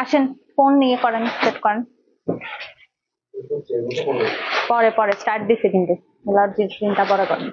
আসেন, ফোন নিয়ে করেন, সেট করেন। পরে পরে স্টার্ট দিছে কিন্তু এগুলোর চিন্তা পরে করেন।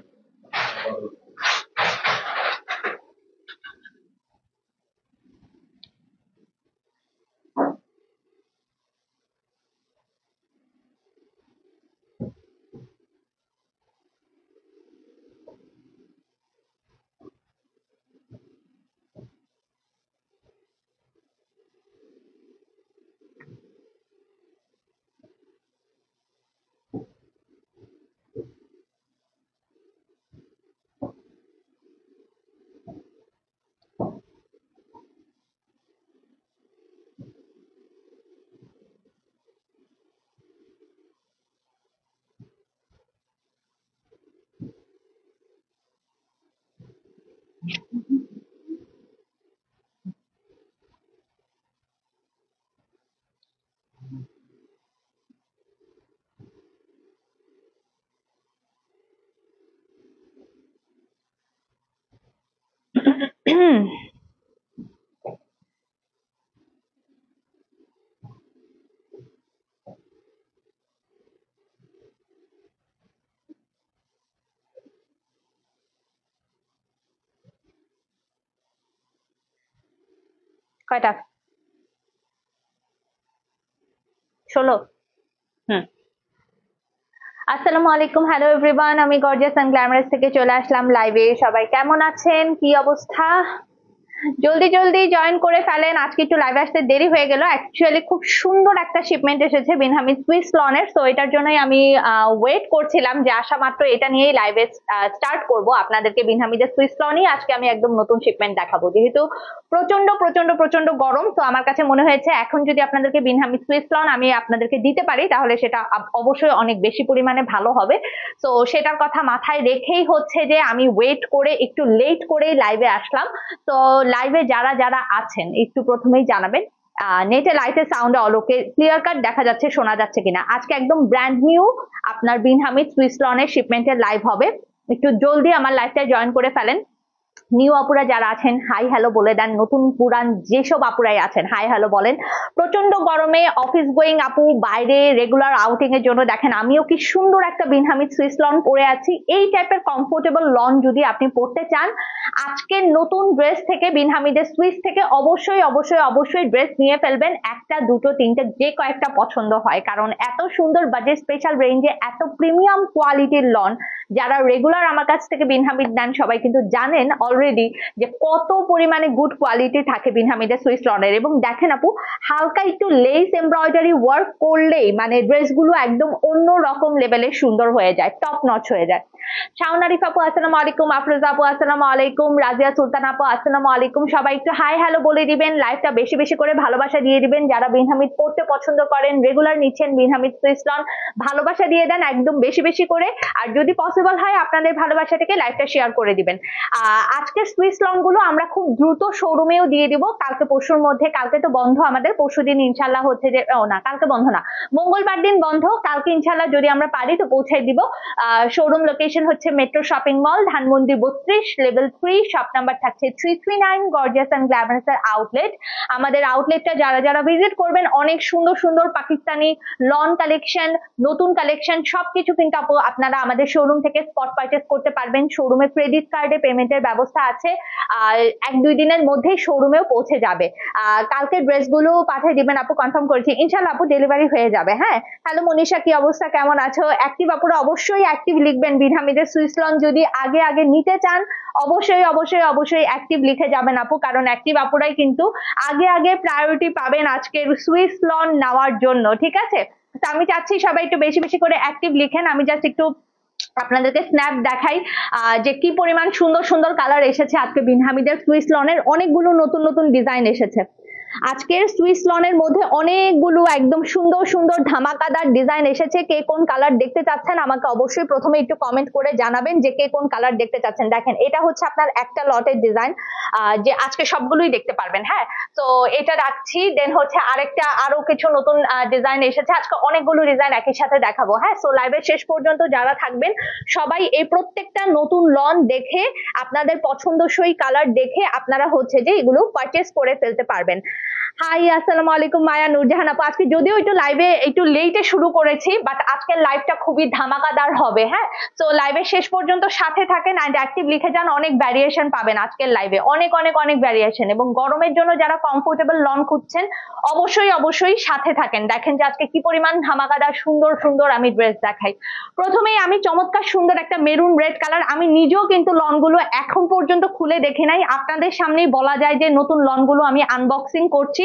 কয়টা? 16। আসসালামু আলাইকুম, হ্যালো এভরিওয়ান, আমি গর্জিয়াস এন্ড গ্ল্যামারাস থেকে চলে আসলাম লাইভে। সবাই কেমন আছেন, কি অবস্থা? জলদি জলদি জয়েন করে ফেলেন। আজকে একটু লাইভে আসতে দেরি হয়ে গেল, অ্যাকচুয়ালি খুব সুন্দর একটা শিপমেন্ট এসেছে বিনহামিদ সুইস লনের, তো এটার জন্যই আমি ওয়েট করছিলাম যে আসা মাত্র এটা নিয়েই লাইভে স্টার্ট করব। আপনাদেরকে বিনহামিদের সুইস লনই আজকে আমি একদম নতুন শিপমেন্ট দেখাবো, যেহেতু প্রচন্ড প্রচন্ড প্রচন্ড গরম, তো আমার কাছে মনে হয়েছে এখন যদি আপনাদেরকে বিনহামিদ সুইস লন আমি আপনাদেরকে দিতে পারি তাহলে সেটা অবশ্যই অনেক বেশি পরিমাণে ভালো হবে। তো সেটার কথা মাথায় রেখেই হচ্ছে যে আমি ওয়েট করে একটু লেট করেই লাইভে আসলাম। তো লাইভে যারা যারা আছেন একটু প্রথমেই জানাবেন নেটে লাইটে সাউন্ডে অলোকে ক্লিয়ার কাট দেখা যাচ্ছে, শোনা যাচ্ছে কিনা। আজকে একদম ব্র্যান্ড নিউ আপনার বিনহামিদ সুইস লনের শিপমেন্টের লাইভ হবে, একটু জলদি আমার লাইভটায় জয়েন করে ফেলেন। নিউ আপুরা যারা আছেন হাই হ্যালো বলে দেন, নতুন পুরান যেসব আপুরাই আছেন হাই হ্যালো বলেন। প্রচন্ড গরমে অফিস গোয়িং আপু, বাইরে রেগুলার আউটিং এর জন্য দেখেন আমিও কি সুন্দর একটা বিনহামিদ সুইস লন পরে আছি। এই টাইপের কমফোর্টেবল লন যদি আপনি পরতে চান, আজকের নতুন ড্রেস থেকে বিনহামিদের সুইস থেকে অবশ্যই অবশ্যই অবশ্যই ড্রেস নিয়ে ফেলবেন, একটা দুটো তিনটে যে কয়েকটা পছন্দ হয়, কারণ এত সুন্দর বাজেট স্পেশাল রেঞ্জে এত প্রিমিয়াম কোয়ালিটির লন যারা রেগুলার আমার কাছ থেকে বিনহামিদ নেন সবাই কিন্তু জানেন অলরেডি যে কত পরিমাণে গুড কোয়ালিটি থাকে বিনহামিদের সুইস লনের। এবং দেখেন আপু, হালকা একটু লেস এমব্রয়ডারি ওয়ার্ক করলেই মানে ড্রেসগুলো একদম অন্য রকম লেভেলের সুন্দর হয়ে যায়, টপ নচ হয়ে যায়। শাওনারিফ আপু আসসালামু আলাইকুম, আফরোজা আপু আসসালামু আলাইকুম, রাজিয়া সুলতান আপু আসসালামু আলাইকুম। সবাই একটু হাই হ্যালো বলে দিবেন, লাইভটা বেশি বেশি করে ভালোবাসা দিয়ে দিবেন। যারা বিনহামিদ পড়তে পছন্দ করেন, রেগুলার নিচ্ছেন বিনহামিদ সুইস লন, ভালোবাসা দিয়ে দেন একদম বেশি বেশি করে। আর যদি পসিবল হয় আপনাদের ভালোবাসা থেকে লাইভটা শেয়ার করে দিবেন। আজকের সুইস লন গুলো আমরা খুব দ্রুত শোরুমেও দিয়ে দিব কালকে পরশুর মধ্যে। কালকে তো বন্ধ আমাদের, পরশু দিন ইনশাল্লাহ হচ্ছে যে না কালকে বন্ধ না, মঙ্গলবার দিন বন্ধ, কালকে ইনশাল্লাহ যদি আমরা পারি তো পৌঁছাই দিব। শোরুম লোকেশন হচ্ছে metro shopping mall, Dhanmondi 32, level 3, shop number থাকছে 339, গর্জিয়াস এন্ড গ্ল্যামারাস এর আউটলেট। আমাদের আউটলেটটা যারা যারা ভিজিট করবেন অনেক সুন্দর সুন্দর পাকিস্তানি লন কালেকশন, নতুন কালেকশন সবকিছু কিন্তু আপনারা আমাদের শোরুম থেকে স্পট পারচেজ করতে পারবেন। শোরুমে ক্রেডিট কার্ডে পেমেন্টের ব্যবস্থা আছে, এক দুই দিনের মধ্যেই শোরুমেও পৌঁছে যাবে। কালকে ড্রেসগুলো পাঠিয়ে দিবেন আপু, কনফার্ম করেছি ইনশাল্লাহ আপু ডেলিভারি হয়ে যাবে। হ্যাঁ, হ্যালো মনীষা, কি অবস্থা, কেমন আছো? অ্যাক্টিভ আপুরা অবশ্যই অ্যাক্টিভ লিখবেন। বিনহামিদের সুইস লন যদি আগে আগে নিতে চান অবশ্যই অবশ্যই অবশ্যই অ্যাক্টিভ লিখে যাবেন আপু, কারণ অ্যাক্টিভ আপুরাই কিন্তু আগে আগে প্রায়োরিটি পাবেন আজকের সুইস লন নেওয়ার জন্য, ঠিক আছে? তো আমি চাচ্ছি সবাই একটু বেশি বেশি করে অ্যাক্টিভ লিখেন। আমি জাস্ট একটু আপনাদেরকে স্ন্যাপ দেখাই যে কি পরিমাণ সুন্দর সুন্দর কালার এসেছে আজকে বিনহামিদের সুইস লনের। অনেকগুলো নতুন নতুন ডিজাইন এসেছে আজকের সুইস লনের মধ্যে, অনেকগুলো একদম সুন্দর সুন্দর ধামাকাদার ডিজাইন এসেছে। কে কোন কালার দেখতে চাচ্ছেন আমাকে অবশ্যই প্রথমে একটু কমেন্ট করে জানাবেন যে কে কোন কালার দেখতে চাচ্ছেন। দেখেন এটা হচ্ছে আপনার একটা লটের ডিজাইন, যে আজকে সবগুলোই দেখতে পারবেন। হ্যাঁ, তো এটা রাখছি, দেন হচ্ছে আরেকটা আরো কিছু নতুন ডিজাইন এসেছে, আজকে অনেকগুলো ডিজাইন একই সাথে দেখাবো। হ্যাঁ, সো লাইভের শেষ পর্যন্ত যারা থাকবেন সবাই এই প্রত্যেকটা নতুন লন দেখে আপনাদের পছন্দসই কালার দেখে আপনারা হচ্ছে যে এগুলো পারচেজ করে ফেলতে পারবেন। হাই আসসালামু আলাইকুম মায়া নূরজাহান আপু। আজকে যদিও একটু লাইভে একটু লেটে শুরু করেছি, বাট আজকের লাইভটা খুবই ধামাকাদার হবে। হ্যাঁ, তো লাইভের শেষ পর্যন্ত সাথে থাকেন অ্যান্ড অ্যাক্টিভ লিখে যান, অনেক ভ্যারিয়েশন পাবেন আজকের লাইভে, অনেক অনেক অনেক ভ্যারিয়েশন। এবং গরমের জন্য যারা কমফোর্টেবল লন খুঁজছেন অবশ্যই অবশ্যই সাথে থাকেন। দেখেন যে আজকে কি পরিমাণ ধামাকাদার সুন্দর সুন্দর আমি ড্রেস দেখাই। প্রথমেই আমি চমৎকার সুন্দর একটা মেরুন রেড কালার, আমি নিজেও কিন্তু লনগুলো এখন পর্যন্ত খুলে দেখে নাই, আপনাদের সামনেই বলা যায় যে নতুন লনগুলো আমি আনবক্সিং করছি।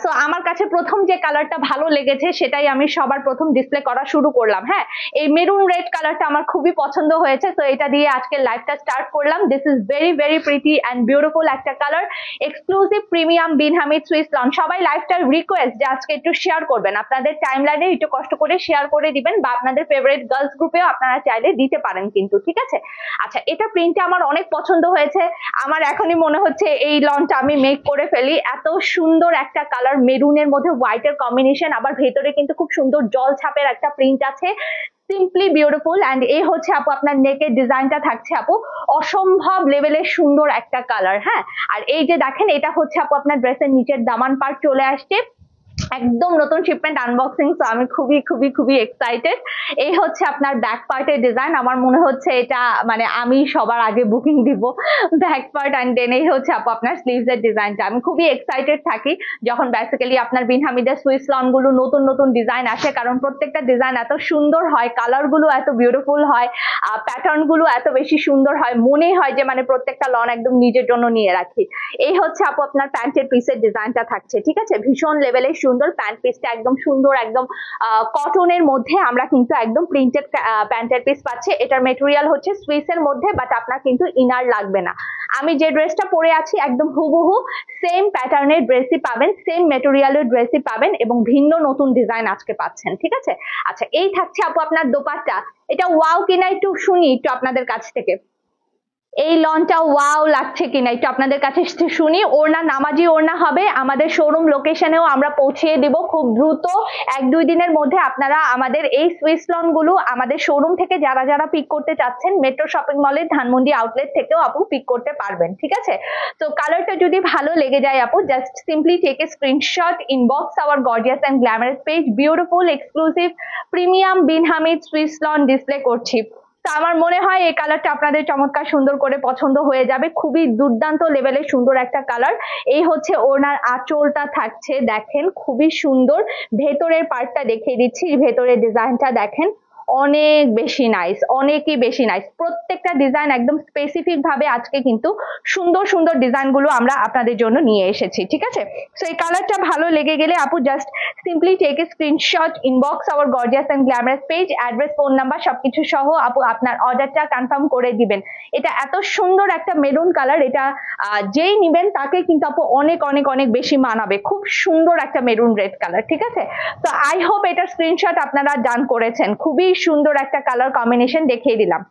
সো আমার কাছে প্রথম যে কালারটা ভালো লেগেছে সেটাই আমি সবার প্রথম ডিসপ্লে করা শুরু করলাম। হ্যাঁ, এই মেরুন রেড কালারটা আমার খুবই পছন্দ হয়েছে, তো এটা দিয়ে আজকে লাইভটা স্টার্ট করলাম। This is very very pretty and beautiful একটা colour, exclusive premium Bin Hamid Swiss loan. সবাই লাইভটার রিকোয়েস্ট যে আজকে একটু শেয়ার করবেন, আপনাদের টাইমলাইনে একটু কষ্ট করে শেয়ার করে দিবেন, বা আপনাদের ফেভারিট গার্লস গ্রুপেও আপনারা চাইলে দিতে পারেন কিন্তু, ঠিক আছে? আচ্ছা, এটা প্রিন্টটা আমার অনেক পছন্দ হয়েছে, আমার এখনই মনে হচ্ছে এই লনটা আমি মেক করে ফেলি। এত সুন্দর একটা কালার, মেরুনের মধ্যে হোয়াইটের কম্বিনেশন, আবার ভেতরে কিন্তু খুব সুন্দর জল ছাপের একটা প্রিন্ট আছে, সিম্পলি বিউটিফুল। অ্যান্ড এই হচ্ছে আপু আপনার নেকের ডিজাইনটা থাকছে আপু অসম্ভব লেভেলের সুন্দর একটা কালার। হ্যাঁ, আর এই যে দেখেন এটা হচ্ছে আপু আপনার ড্রেসের নিচের দামান পার্ট চলে আসছে, একদম নতুন শিপমেন্ট আনবক্সিং, তো আমি খুবই খুবই খুবই এক্সাইটেড। এই হচ্ছে আপনার ব্যাক পার্টের ডিজাইন, আমার মনে হচ্ছে এটা মানে আমি সবার আগে বুকিং দিব ব্যাক পার্ট। অ্যান্ড দেন এই হচ্ছে আপু আপনার স্লিভস এর ডিজাইনটা, আমি খুবই এক্সাইটেড থাকি যখন বেসিক্যালি আপনার বিন হামিদের সুইস লন গুলো নতুন নতুন ডিজাইন আসে, কারণ প্রত্যেকটা ডিজাইন এত সুন্দর হয়, কালার গুলো এত বিউটিফুল হয়, প্যাটার্ন গুলো এত বেশি সুন্দর হয়, মনে হয় যে মানে প্রত্যেকটা লন একদম নিজের জন্য নিয়ে রাখি। এই হচ্ছে আপু আপনার প্যান্টের পিসের ডিজাইনটা থাকছে, ঠিক আছে? ভীষণ লেভেলের সুন্দর প্যান্ট পিসটা, একদম সুন্দর, একদম কটনের মধ্যে আমরা কিন্তু একদম প্রিন্টেড প্যান্টের পিস পাচ্ছি। এটার মেটেরিয়াল হচ্ছে সুইসের মধ্যে, বাট আপনার কিন্তু ইনার লাগবে না। আমি যে ড্রেসটা পরে আছি একদম হুবহু সেম প্যাটার্নের ড্রেসই পাবেন, সেম মেটেরিয়ালের ড্রেসই পাবেন, এবং ভিন্ন নতুন ডিজাইন আজকে পাচ্ছেন, ঠিক আছে? আচ্ছা, এই থাকছে আপু আপনার দোপাট্টা, এটা ওয়াও কিনা একটু শুনি একটু আপনাদের কাছ থেকে, এই লনটা ওয়াও লাগছে কিনা একটু আপনাদের কাছে শুনি। ওড়না নামাজি ওড়না হবে, আমাদের শোরুম লোকেশনেও আমরা পৌঁছিয়ে দিব খুব দ্রুত, 1-2 দিনের মধ্যে আপনারা আমাদের এই সুইস লন গুলো আমাদের শোরুম থেকে যারা যারা পিক করতে চাচ্ছেন, মেট্রো শপিং মলের ধানমন্ডি আউটলেট থেকেও আপু পিক করতে পারবেন, ঠিক আছে? তো কালারটা যদি ভালো লেগে যায় আপু, just simply take a screenshot, inbox our gorgeous and glamorous page, beautiful exclusive premium Bin Hamid Swiss lawn display করছি। তো আমার মনে হয় এই কালারটা আপনাদের চমৎকার সুন্দর করে পছন্দ হয়ে যাবে, খুবই দুর্দান্ত লেভেলের সুন্দর একটা কালার। এই হচ্ছে ওনার আঁচলটা থাকছে, দেখেন খুবই সুন্দর। ভেতরের পার্টটা দেখিয়ে দিচ্ছি, ভেতরের ডিজাইনটা দেখেন অনেক বেশি নাইস, অনেকই বেশি নাইস। প্রত্যেকটা ডিজাইন একদম স্পেসিফিক ভাবে আজকে কিন্তু সুন্দর সুন্দর ডিজাইন গুলো আমরা আপনাদের জন্য নিয়ে এসেছি, ঠিক আছে? সো এই কালারটা ভালো লেগে গেলে আপু just simply take a screenshot, inbox our gorgeous and glamorous page, address, phone number সবকিছু সহ আপু আপনার অর্ডারটা কনফার্ম করে দিবেন। এটা এত সুন্দর একটা মেরুন কালার, এটা যেই নিবেন তাকে কিন্তু আপু অনেক অনেক অনেক বেশি মানাবে, খুব সুন্দর একটা মেরুন রেড কালার, ঠিক আছে? তো আই হোপ এটার স্ক্রিনশট আপনারা ডান করেছেন, খুবই সুন্দর একটা কালার কম্বিনেশন দেখিয়ে দিলাম,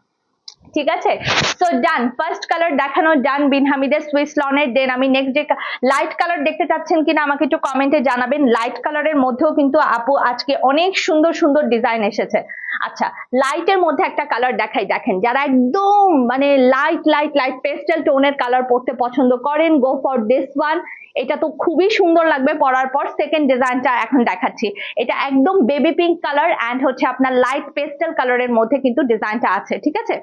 ঠিক আছে? সো ডান, ফার্স্ট কালার দেখানো ডান বিন হামিদের সুইস লনের। দেন আমি নেক্সট যে লাইট কালার দেখতে চাচ্ছেন কিনা আমাকে একটু কমেন্টে জানাবেন। লাইট কালারের মধ্যেও কিন্তু আপু আজকে অনেক সুন্দর সুন্দর ডিজাইন এসেছে। আচ্ছা, লাইটের মধ্যে একটা কালার দেখাই, দেখেন যারা একদম মানে লাইট লাইট লাইট পেস্টেল টোনের কালার পরতে পছন্দ করেন, গো ফর দিস ওয়ান। এটা তো খুবই সুন্দর লাগবে পরার পর। সেকেন্ড ডিজাইনটা এখন দেখাচ্ছি, এটা একদম বেবি পিঙ্ক কালার অ্যান্ড হচ্ছে আপনার লাইট পেস্টেল কালারের মধ্যে কিন্তু ডিজাইনটা আছে, ঠিক আছে?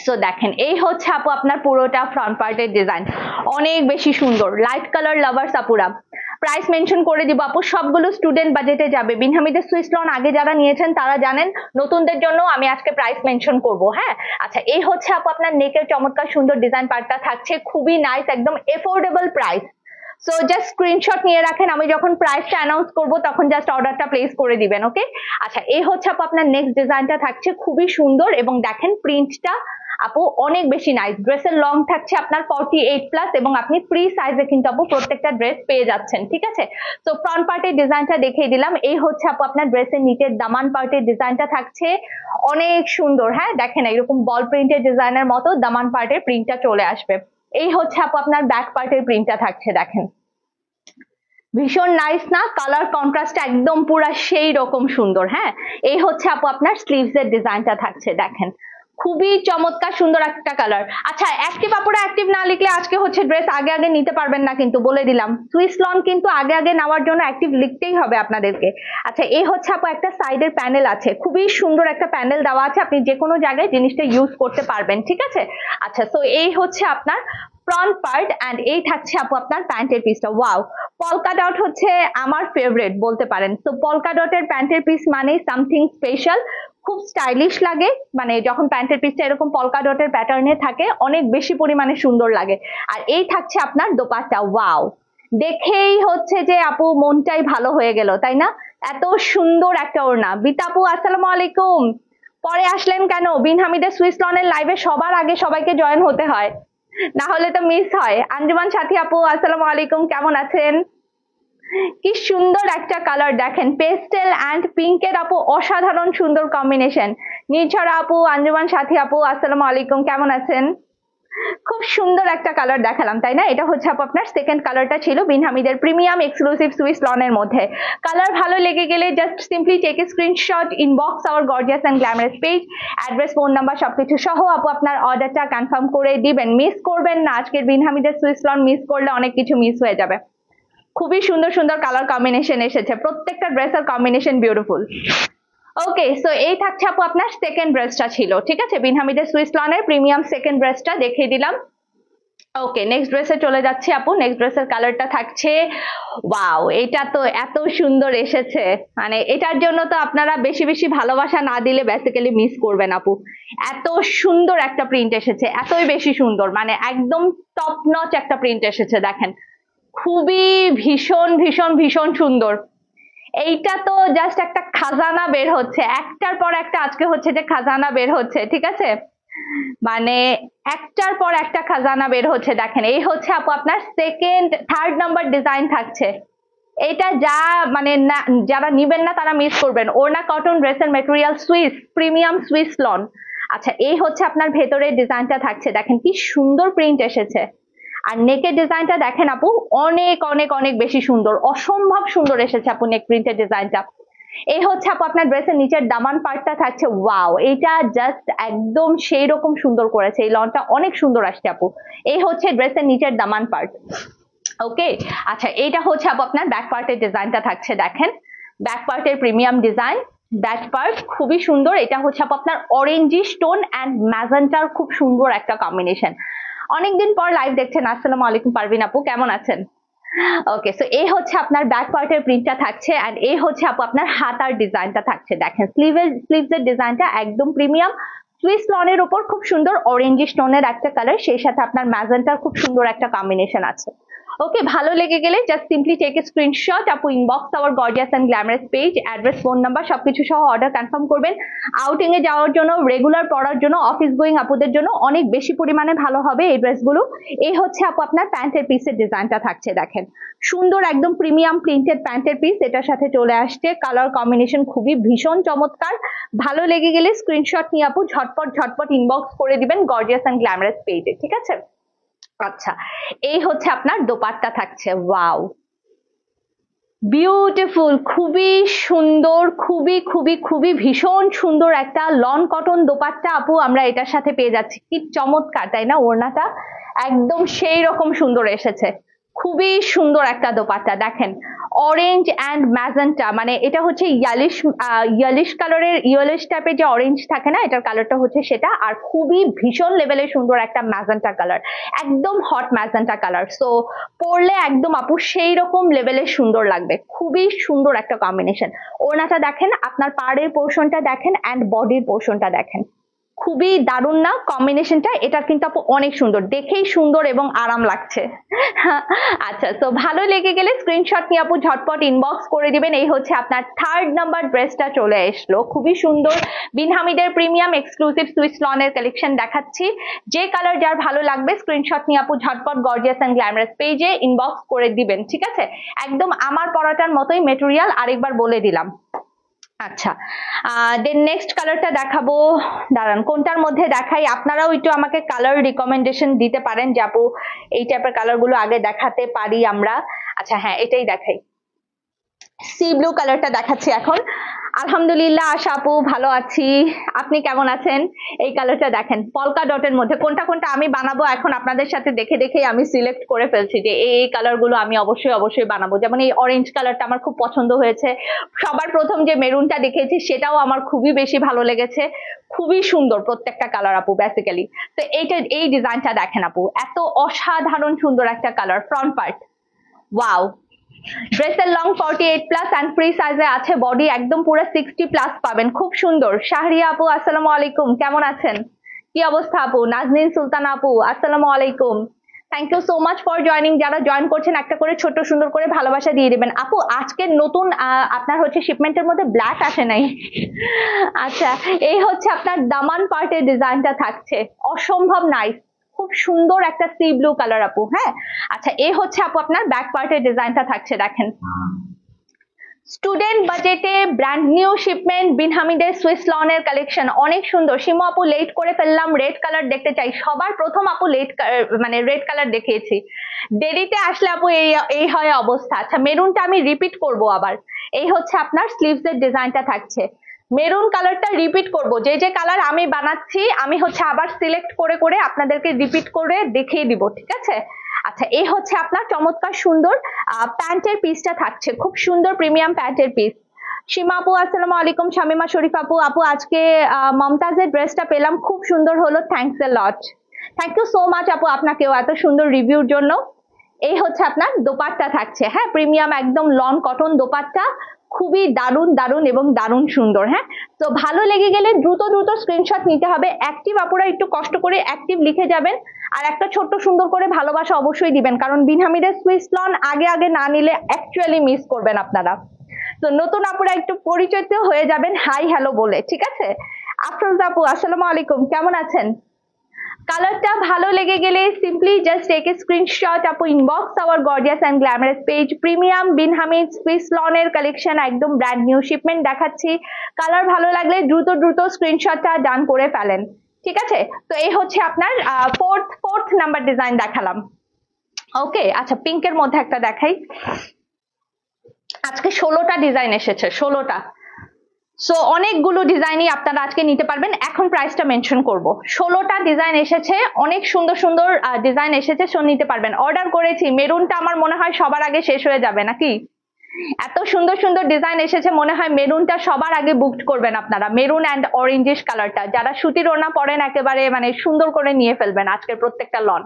সো দেখেন এই হচ্ছে আপু আপনার পুরোটা ফ্রন্ট পার্টের ডিজাইন, অনেক বেশি সুন্দর। লাইট কালার লাভার্স আপুরা, প্রাইস মেনশন করে দিব আপু, সবগুলো স্টুডেন্ট বাজেটে যাবে। বিন হামিদের সুইস লন আগে যারা নিয়েছেন তারা জানেন, নতুনদের জন্য আমি আজকে প্রাইস মেনশন করব। হ্যাঁ, আচ্ছা, এই হচ্ছে আপু আপনার নেকের চমৎকার সুন্দর ডিজাইন পার্টটা থাকছে, খুবই নাইস, একদম affordable price. So just screenshot নিয়ে রাখেন, আমি যখন প্রাইসটা অ্যানাউন্স করব তখন জাস্ট অর্ডারটা প্লেস করে দিবেন, ওকে? আচ্ছা, এই হচ্ছে আপু আপনার নেক্সট ডিজাইনটা থাকছে, খুবই সুন্দর, এবং দেখেন প্রিন্টটা আপু অনেক বেশি নাইস। ড্রেসের লং থাকছে আপনার 48+, এবং আপনি ফ্রি সাইজে কিন্তু আপু প্রত্যেকটা ড্রেস পেয়ে যাচ্ছেন, ঠিক আছে? তো ফ্রন্ট পার্টের ডিজাইনটা দেখিয়ে দিলাম। এই হচ্ছে আপু আপনার ড্রেসের নিচের দামান পার্টের ডিজাইনটা থাকছে অনেক সুন্দর। হ্যাঁ, দেখেন এরকম বল প্রিন্টের ডিজাইনের মতো দামান পার্টের প্রিন্টটা চলে আসবে। এই হচ্ছে আপু আপনার ব্যাক পার্টের প্রিন্টটা থাকছে, দেখেন ভীষণ নাইস না? কালার কন্ট্রাস্ট একদম পুরা সেই রকম সুন্দর। হ্যাঁ, এই হচ্ছে আপু আপনার স্লিভস এর ডিজাইনটা থাকছে, দেখেন খুবই চমৎকার সুন্দর একটা কালার। আচ্ছা, অ্যাক্টিভ আপুরা অ্যাক্টিভ না লিখলে আজকে হচ্ছে ড্রেস আগে আগে নিতে পারবেন না, কিন্তু বলে দিলাম সুইস লন কিন্তু আগে আগে নেওয়ার জন্য অ্যাক্টিভ লিখতেই হবে আপনাদেরকে। আচ্ছা, এই হচ্ছে আপু একটা সাইডের প্যানেল আছে, খুবই সুন্দর একটা প্যানেল দেওয়া আছে, আপনি যে কোনো জায়গায় জিনিসটা ইউজ করতে পারবেন, ঠিক আছে। আচ্ছা, তো এই হচ্ছে আপনার ফ্রন্ট পার্ট এন্ড এই থাকছে আপু আপনার প্যান্টের পিসটা। ওয়াও, পলকা ডট হচ্ছে আমার ফেভারিট বলতে পারেন। তো পলকা ডটের প্যান্টের পিস মানে সামথিং স্পেশাল, খুব স্টাইলিশ লাগে, মানে যখন প্যান্টের পিসটা এরকম পলকা ডটের প্যাটার্নে থাকে অনেক বেশি পরিমাণে সুন্দর লাগে। আর এই থাকছে আপনার দোপাট্টা। ওয়াও, দেখেই হচ্ছে যে আপু মনটাই ভালো হয়ে গেল, তাই না? এত সুন্দর একটা ওড়না। বিতাপু আসসালামু আলাইকুম, পরে আসলেন কেন? বিন হামিদের সুইস লনের লাইভে সবার আগে সবাইকে জয়েন হতে হয়, না হলে তো মিস হয়। আঞ্জুমান সাথী আপু আসসালামু আলাইকুম, কেমন আছেন? কি সুন্দর একটা কালার দেখেন, পেস্টেল এন্ড পিঙ্কের আপু অসাধারণ সুন্দর কম্বিনেশন। নির্ঝরা আপু, আঞ্জুমান সাথী আপু আসসালামু আলাইকুম, কেমন আছেন? খুব সুন্দর একটা কালার দেখালাম, তাই না? এটা হচ্ছে আপু আপনার সেকেন্ড কালারটা ছিল বিন হামিদের প্রিমিয়াম এক্সক্লুসিভ সুইস লনের মধ্যে। কালার ভালো লেগে গেলে just simply take a screenshot, inbox our gorgeous and glamorous page, address, phone number সবকিছু সহ আপু আপনার অর্ডারটা কনফার্ম করে দিবেন। মিস করবেন না, আজকের বিন হামিদের সুইস লন মিস করলে অনেক কিছু মিস হয়ে যাবে। খুবই সুন্দর সুন্দর কালার কম্বিনেশন এসেছে, প্রত্যেকটা ড্রেসের কম্বিনেশন বিউটিফুল। ওকে, সো এই থাকছে আপু আপনার সেকেন্ড ড্রেসটা ছিল, ঠিক আছে, বিন হামিদের সুইস লনের প্রিমিয়াম সেকেন্ড ড্রেসটা দেখিয়ে দিলাম। ওকে, নেক্সট ড্রেসে চলে যাচ্ছি আপু। নেক্সট ড্রেসের কালারটা থাকছে, ওয়াও, এটা তো এত সুন্দর এসেছে, মানে এটার জন্য তো আপনারা বেশি বেশি ভালোবাসা না দিলে বেসিক্যালি মিস করবেন আপু। এত সুন্দর একটা প্রিন্ট এসেছে, এতই বেশি সুন্দর, মানে একদম টপ নচ একটা প্রিন্ট এসেছে দেখেন, খুবই ভীষণ ভীষণ ভীষণ সুন্দর। এইটা তো জাস্ট একটা খাজানা বের হচ্ছে, একটার পর একটা আজকে হচ্ছে যে খাজানা বের হচ্ছে, ঠিক আছে, মানে একটার পর একটা খাজানা বের হচ্ছে। দেখেন, এই হচ্ছে আপু আপনার সেকেন্ড থার্ড নাম্বার ডিজাইন থাকছে। এটা যা মানে না, যারা নিবেন না তারা মিস করবেন। ওড়না কটন, ড্রেসের material Swiss, premium Swiss loan. আচ্ছা, এই হচ্ছে আপনার ভেতরের ডিজাইনটা থাকছে, দেখেন কি সুন্দর প্রিন্ট এসেছে। আর নেকের ডিজাইনটা দেখেন আপু, অনেক অনেক অনেক বেশি সুন্দর, অসম্ভব সুন্দর এসেছে আপু নেক প্রিন্টের ডিজাইনটা। এই হচ্ছে আপু আপনার ড্রেসের নিচের দামান পার্টটা থাকছে। ওয়াও, এটা জাস্ট একদম সেই রকম সুন্দর করেছে, এই লনটা অনেক সুন্দর আসছে আপু। এই হচ্ছে ড্রেসের নিচের দামান পার্ট। ওকে, আচ্ছা, এইটা হচ্ছে আপু আপনার ব্যাক পার্টের ডিজাইনটা থাকছে, দেখেন ব্যাক পার্টের প্রিমিয়াম ডিজাইন, ব্যাক পার্ট খুবই সুন্দর। এটা হচ্ছে আপু আপনার অরেঞ্জি স্টোন এন্ড ম্যাজেন্টার খুব সুন্দর একটা কম্বিনেশন। অনেকদিন পর লাইভ দেখছেন, আসসালামু আলাইকুম পারভিন আপু, কেমন আছেন? ওকে, সো এই হচ্ছে আপনার ব্যাক পার্টের প্রিন্টটা থাকছে এন্ড এই হচ্ছে আপু আপনার হাতার ডিজাইনটা থাকছে। দেখেন স্লিভসের ডিজাইনটা একদম প্রিমিয়াম সুইস লনের উপর খুব সুন্দর অরেঞ্জি স্টোনের একটা কালার, সেই সাথে আপনার ম্যাজেন্টার খুব সুন্দর একটা কম্বিনেশন আছে। ওকে, ভালো লেগে গেলে just simply take a screenshot, আপু inbox our gorgeous and glamorous page, address, phone number সবকিছু সহ অর্ডার কনফার্ম করবেন। আউটিং এ যাওয়ার জন্য, রেগুলার পরার জন্য, অফিস গোয়িং আপুদের জন্য অনেক বেশি পরিমাণে ভালো হবে এই ড্রেসগুলো। এই হচ্ছে আপু আপনার প্যান্টের পিসের ডিজাইনটা থাকছে, দেখেন সুন্দর একদম প্রিমিয়াম প্রিন্টেড প্যান্টের পিস, এটার সাথে চলে আসছে কালার কম্বিনেশন খুবই ভীষণ চমৎকার। ভালো লেগে গেলে স্ক্রিনশট নিয়ে আপু ঝটপট ঝটপট ইনবক্স করে দিবেন গর্জিয়াস এন্ড গ্ল্যামারাস পেজে, ঠিক আছে। আচ্ছা, এই হচ্ছে আপনার দোপাট্টা থাকছে। ওয়াও, বিউটিফুল, খুবই সুন্দর, খুবই খুবই খুবই ভীষণ সুন্দর একটা লন কটন দোপাট্টা আপু আমরা এটার সাথে পেয়ে যাচ্ছি। কি চমৎকার, তাই না? ওড়নাটা একদম সেই রকম সুন্দর এসেছে, খুবই সুন্দর একটা দোপাট্টা। দেখেন অরেঞ্জ এন্ড ম্যাজেন্টা, মানে এটা হচ্ছে ইয়ালিশ কালারের, ইয়েলিশ টাইপের যে অরেঞ্জ থাকে না, এটার কালারটা হচ্ছে সেটা, আর খুবই ভীষণ লেভেলের সুন্দর একটা ম্যাজেন্টা কালার, একদম হট ম্যাজেন্টা কালার। সো পরলে একদম আপু সেই রকম লেভেলের সুন্দর লাগবে, খুবই সুন্দর একটা কম্বিনেশন। ওড়নাটা দেখেন, আপনার পাড়ের পোর্শনটা দেখেন এন্ড বডির পোর্শনটা দেখেন, খুবই দারুণ না কম্বিনেশনটা? এটা কিন্তু আপু অনেক সুন্দর, দেখেই সুন্দর এবং আরাম লাগছে। আচ্ছা, তো ভালো লেগে গেলে স্ক্রিনশট নিয়ে আপু ঝটপট ইনবক্স করে দিবেন। এই হচ্ছে আপনার থার্ড নাম্বার ড্রেসটা চলে আসলো, খুবই সুন্দর বিন হামিদের প্রিমিয়াম এক্সক্লুসিভ সুইস লনের কালেকশন দেখাচ্ছি। যে কালার যার ভালো লাগবে স্ক্রিনশট নিয়ে আপু ঝটপট গর্জিয়াস এন্ড গ্ল্যামারাস পেজে ইনবক্স করে দিবেন, ঠিক আছে। একদম আমার পরাটার মতোই মেটেরিয়াল, আরেকবার বলে দিলাম। আচ্ছা, দেন নেক্সট কালারটা দেখাবো, দাঁড়ান কোনটার মধ্যে দেখাই, আপনারাও একটু আমাকে কালার রিকমেন্ডেশন দিতে পারেন যে আপু এই টাইপের কালার গুলো আগে দেখাতে পারি আমরা। আচ্ছা হ্যাঁ, এটাই দেখাই, সি ব্লু কালারটা দেখাচ্ছি এখন। আলহামদুলিল্লাহ আশা আপু ভালো আছি, আপনি কেমন আছেন? এই কালারটা দেখেন পলকা ডটের মধ্যে, কোনটা কোনটা আমি বানাবো এখন আপনাদের সাথে দেখে দেখেই আমি সিলেক্ট করে ফেলছি যে এই কালার গুলো আমি অবশ্যই অবশ্যই বানাবো। যেমন এই অরেঞ্জ কালারটা আমার খুব পছন্দ হয়েছে, সবার প্রথম যে মেরুনটা দেখেছি সেটাও আমার খুবই বেশি ভালো লেগেছে, খুবই সুন্দর প্রত্যেকটা কালার আপু বেসিক্যালি। তো এই ডিজাইনটা দেখেন আপু, এত অসাধারণ সুন্দর একটা কালার, ফ্রন্ট পার্ট ওয়াও। ড্রেসের লং 48+ এন্ড ফ্রি সাইজে আছে, বডি একদম পুরো 60+ পাবেন, খুব সুন্দর। শাহরিয়া আপু আসসালামু আলাইকুম, কেমন আছেন? কি অবস্থা আপু? নাজনীন সুলতানা আপু আসসালামু আলাইকুম, thank you so much for joining. যারা জয়েন করছেন একটা করে ছোট সুন্দর করে ভালোবাসা দিয়ে দিবেন। আপু আজকে নতুন আপনার হচ্ছে শিপমেন্টের মধ্যে ব্ল্যাক আসে নাই। আচ্ছা, এই হচ্ছে আপনার দামান পার্টের ডিজাইনটা থাকছে, অসম্ভব নাইস, খুব সুন্দর একটা সি ব্লু কালার আপু। হ্যাঁ, আচ্ছা এই হচ্ছে আপু আপনার ব্যাক পার্টের ডিজাইনটা থাকছে, দেখেন স্টুডেন্ট বাজেটে ব্র্যান্ড নিউ শিপমেন্ট বিন হামিদের সুইস লনের কালেকশন, অনেক সুন্দর। শিমু আপু লেট করে ফেললাম, রেড কালার দেখতে চাই। সবার প্রথম আপু লেট মানে রেড কালার দেখিয়েছি, দেরিতে আসলে আপু এই হয় অবস্থা। আচ্ছা মেরুনটা আমি রিপিট করব আবার, এই হচ্ছে আপনার স্লিভস এর ডিজাইনটা থাকছে। মেরুন কালারটা রিপিট করব, যে যে কালার আমি বানাচ্ছি আমি হচ্ছে আবার সিলেক্ট করে করে আপনাদেরকে রিপিট করে দেখিয়ে দিব, ঠিক আছে? আচ্ছা এই হচ্ছে আপনার চমৎকার সুন্দর প্যান্টের পিসটা থাকছে, খুব সুন্দর প্রিমিয়াম প্যান্টের পিস। সীমা আপু আসসালামু আলাইকুম, শামিমা শরীফ আপু, আপু আজকে মমতাজের ড্রেসটা পেলাম, খুব সুন্দর হলো, thanks a lot. Thank you so much আপু আপনাকেও এত সুন্দর রিভিউর জন্য। এই হচ্ছে আপনার দোপাট্টা থাকছে, হ্যাঁ প্রিমিয়াম একদম লন কটন দোপাট্টা, খুবই দারুণ দারুণ এবং দারুণ সুন্দর। হ্যাঁ, তো ভালো লেগে গেলে দ্রুত দ্রুত স্ক্রিনশট নিতে হবে। অ্যাক্টিভ আপুরা একটু কষ্ট করে অ্যাক্টিভ লিখে যাবেন, আর একটা ছোট্ট সুন্দর করে ভালোবাসা অবশ্যই দিবেন, কারণ বিন হামিদের সুইস লন আগে আগে না নিলে অ্যাকচুয়ালি মিস করবেন আপনারা। তো নতুন আপুরা একটু পরিচিত হয়ে যাবেন হাই হ্যালো বলে, ঠিক আছে? আফরোজ আপু আসসালামু আলাইকুম, কেমন আছেন? কালারটা ভালো লেগে গেলে simply just take a screenshot আপু, inbox our gorgeous and glamorous page. Premium Bin Hamid Swiss লনের কালেকশন, একদম ব্র্যান্ড নিউ শিপমেন্ট দেখাচ্ছি। কালার ভালো লাগলে দ্রুত দ্রুত স্ক্রিনশটটা ডান করে ফেলেন, ঠিক আছে? তো এই হচ্ছে আপনার ফোর্থ নাম্বার ডিজাইন দেখালাম। ওকে, আচ্ছা পিঙ্কের মধ্যে একটা দেখাই। আজকে 16টা ডিজাইন এসেছে, 16টা। সো অনেকগুলো ডিজাইনই আপনারা আজকে নিতে পারবেন। এখন প্রাইসটা মেনশন করব। 16টা ডিজাইন এসেছে, অনেক সুন্দর সুন্দর ডিজাইন এসেছে, সো নিতে পারবেন। অর্ডার করেছি, মেরুনটা আমার মনে হয় সবার আগে শেষ হয়ে যাবে নাকি? এত সুন্দর সুন্দর ডিজাইন এসেছে, মনে হয় মেরুনটা সবার আগে বুকড করবেন আপনারা। মেরুন অ্যান্ড অরেঞ্জিশ কালারটা, যারা সুতির ওড়না পরেন একেবারে মানে সুন্দর করে নিয়ে ফেলবেন আজকের প্রত্যেকটা লন।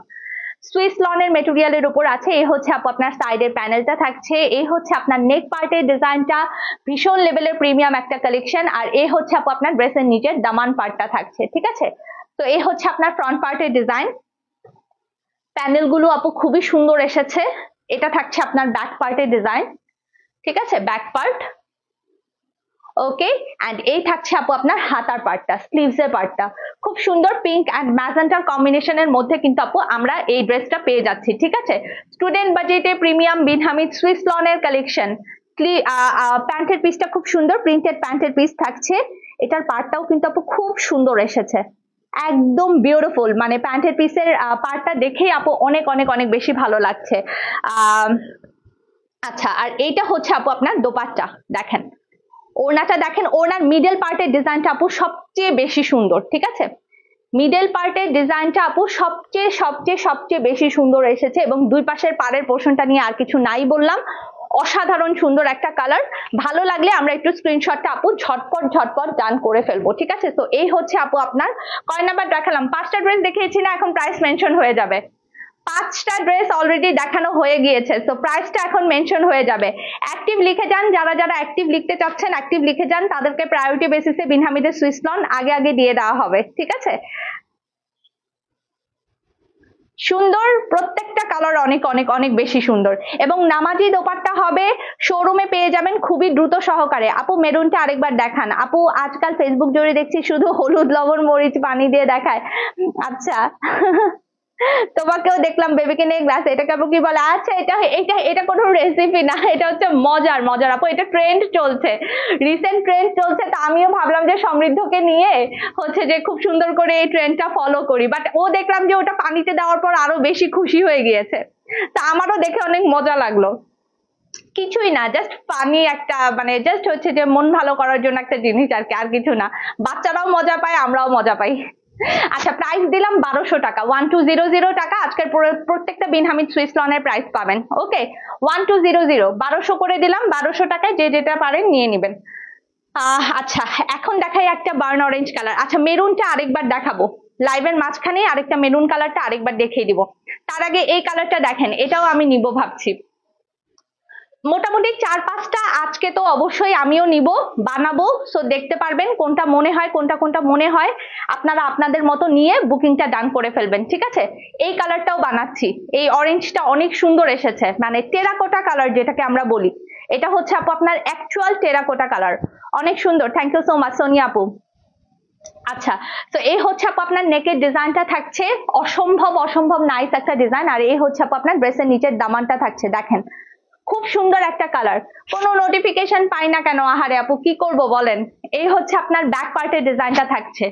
সুইস লনের মেটেরিয়ালের উপর আছে। এই হচ্ছে আপু আপনার সাইডের প্যানেলটা থাকছে, এই হচ্ছে আপনার নেক পার্টের ডিজাইনটা, ভীষণ লেভেলের প্রিমিয়াম একটা কালেকশন। আর এই হচ্ছে আপু আপনার ড্রেসের নিচের দামান পার্টটা থাকছে, ঠিক আছে? তো এই হচ্ছে আপনার ফ্রন্ট পার্টের ডিজাইন, প্যানেলগুলো আপু খুবই সুন্দর এসেছে। এটা থাকছে আপনার ব্যাক পার্টের ডিজাইন, ঠিক আছে? ব্যাক পার্ট ওকে, এন্ড এই থাকছে আপু আপনার হাতার পার্টটা, স্লিভস এর পার্টটা, খুব সুন্দর পিঙ্ক এন্ড ম্যাজেন্টার কম্বিনেশনের মধ্যে কিন্তু আপু আমরা এই ড্রেসটা পেয়ে যাচ্ছি, ঠিক আছে? স্টুডেন্ট বাজেটে প্রিমিয়াম বিন হামিদ সুইস লনের কালেকশন। প্যান্টের পিসটা খুব সুন্দর, প্রিন্টেড প্যান্টের পিস থাকছে। এটার পার্টটাও কিন্তু আপু খুব সুন্দর এসেছে, একদম বিউটিফুল। মানে প্যান্টের পিসের পার্টটা দেখেই আপু অনেক অনেক অনেক বেশি ভালো লাগছে। আচ্ছা, আর এইটা হচ্ছে আপু আপনার দোপাট্টা, দেখেন ওড়নাটা দেখেন, ওড়নার মিডল পার্টের ডিজাইনটা আপু সবচেয়ে বেশি সুন্দর, ঠিক আছে? মিডল পার্টের ডিজাইনটা আপু সবচেয়ে সবচেয়ে সবচেয়ে বেশি সুন্দর এসেছে, এবং দুই পাশের পাড়ের পোর্শনটা নিয়ে আর কিছু নাই বললাম, অসাধারণ সুন্দর একটা কালার। ভালো লাগলে আমরা একটু স্ক্রিনশটটা আপু ঝটপট ঝটপট ডান করে ফেলবো, ঠিক আছে? তো এই হচ্ছে আপু আপনার কয় নাম্বার দেখালাম? 5টা ড্রেস দেখিয়েছি না, এখন প্রাইস মেনশন হয়ে যাবে। 5টা ড্রেস অলরেডি দেখানো হয়ে গিয়েছে, তো প্রাইসটা এখন মেনশন হয়ে যাবে। অ্যাক্টিভ লিখে যান, যারা যারা অ্যাক্টিভ লিখতে চাচ্ছেন অ্যাক্টিভ লিখে যান, তাদেরকে প্রায়োরিটি বেসিসে বিন হামিদের সুইস লন আগে আগে দিয়ে দেওয়া হবে, ঠিক আছে? সুন্দর, প্রত্যেকটা কালার অনেক অনেক অনেক বেশি সুন্দর, এবং নামাজি দোপাট্টা হবে, শোরুমে পেয়ে যাবেন খুবই দ্রুত সহকারে। আপু মেরুনটা আরেকবার দেখান। আপু আজকাল ফেসবুক জুড়ে দেখছি শুধু হলুদ লবণ মরিচ পানি দিয়ে দেখায়। আচ্ছা তোমাকেও দেখলাম বেবিকে নিয়ে গ্লাস, এটাকে আপু কি বলে? আচ্ছা এটা এটা এটা কোনো রেসিপি না, এটা হচ্ছে মজার মজার আপু, এটা ট্রেন্ড চলছে, রিসেন্ট ট্রেন্ড চলছে। তো আমিও ভাবলাম যে সমৃদ্ধকে নিয়ে হচ্ছে যে খুব সুন্দর করে এই ট্রেন্ডটা ফলো করি, বাট ও দেখলাম যে ওটা পানিতে দেওয়ার পর আরো বেশি খুশি হয়ে গিয়েছে, তা আমারও দেখে অনেক মজা লাগলো। কিছুই না, জাস্ট ফানি একটা, মানে জাস্ট হচ্ছে যে মন ভালো করার জন্য একটা জিনিস আর কি, আর কিছু না। বাচ্চারাও মজা পায়, আমরাও মজা পাই। আচ্ছা, প্রাইস দিলাম 1200 টাকা, 1200 টাকা আজকের প্রত্যেকটা বিন হামিদ সুইস লনের প্রাইস পাবেন। ওকে, 1200, 1200 করে দিলাম, 1200 টাকায় যে যেটা পারেন নিয়ে নেবেন। আচ্ছা, এখন দেখাই একটা বার্ন অরেঞ্জ কালার। আচ্ছা, মেরুনটা আরেকবার দেখাবো, লাইভের মাঝখানে আরেকটা মেরুন কালারটা আরেকবার দেখিয়ে দিব। তার আগে এই কালারটা দেখেন, এটাও আমি নিব ভাবছি। মোটামুটি 4-5টা আজকে তো অবশ্যই আমিও নিব, বানাবো। সো দেখতে পারবেন কোনটা মনে হয়, কোনটা মনে হয় আপনারা আপনাদের মতো নিয়ে বুকিংটা ডান করে ফেলবেন, ঠিক আছে? এই কালারটাও বানাচ্ছি, এই অরেঞ্জটা অনেক সুন্দর এসেছে, মানে টেরাকোটা কালার যেটাকে আমরা বলি। এটা হচ্ছে আপু আপনার অ্যাকচুয়াল টেরাকোটা কালার, অনেক সুন্দর। Thank you so much Sonia আপু। আচ্ছা, তো এই হচ্ছে আপু আপনার নেকের ডিজাইনটা থাকছে, অসম্ভব নাইস একটা ডিজাইন। আর এই হচ্ছে আপু আপনার ড্রেসের নিচের দামানটা থাকছে, দেখেন খুব সুন্দর একটা কালার। কোনো নোটিফিকেশন পাই না কেন, আহারে আপু কি করব বলেন। এই হচ্ছে আপনার ব্যাক পার্টের ডিজাইনটা থাকছে,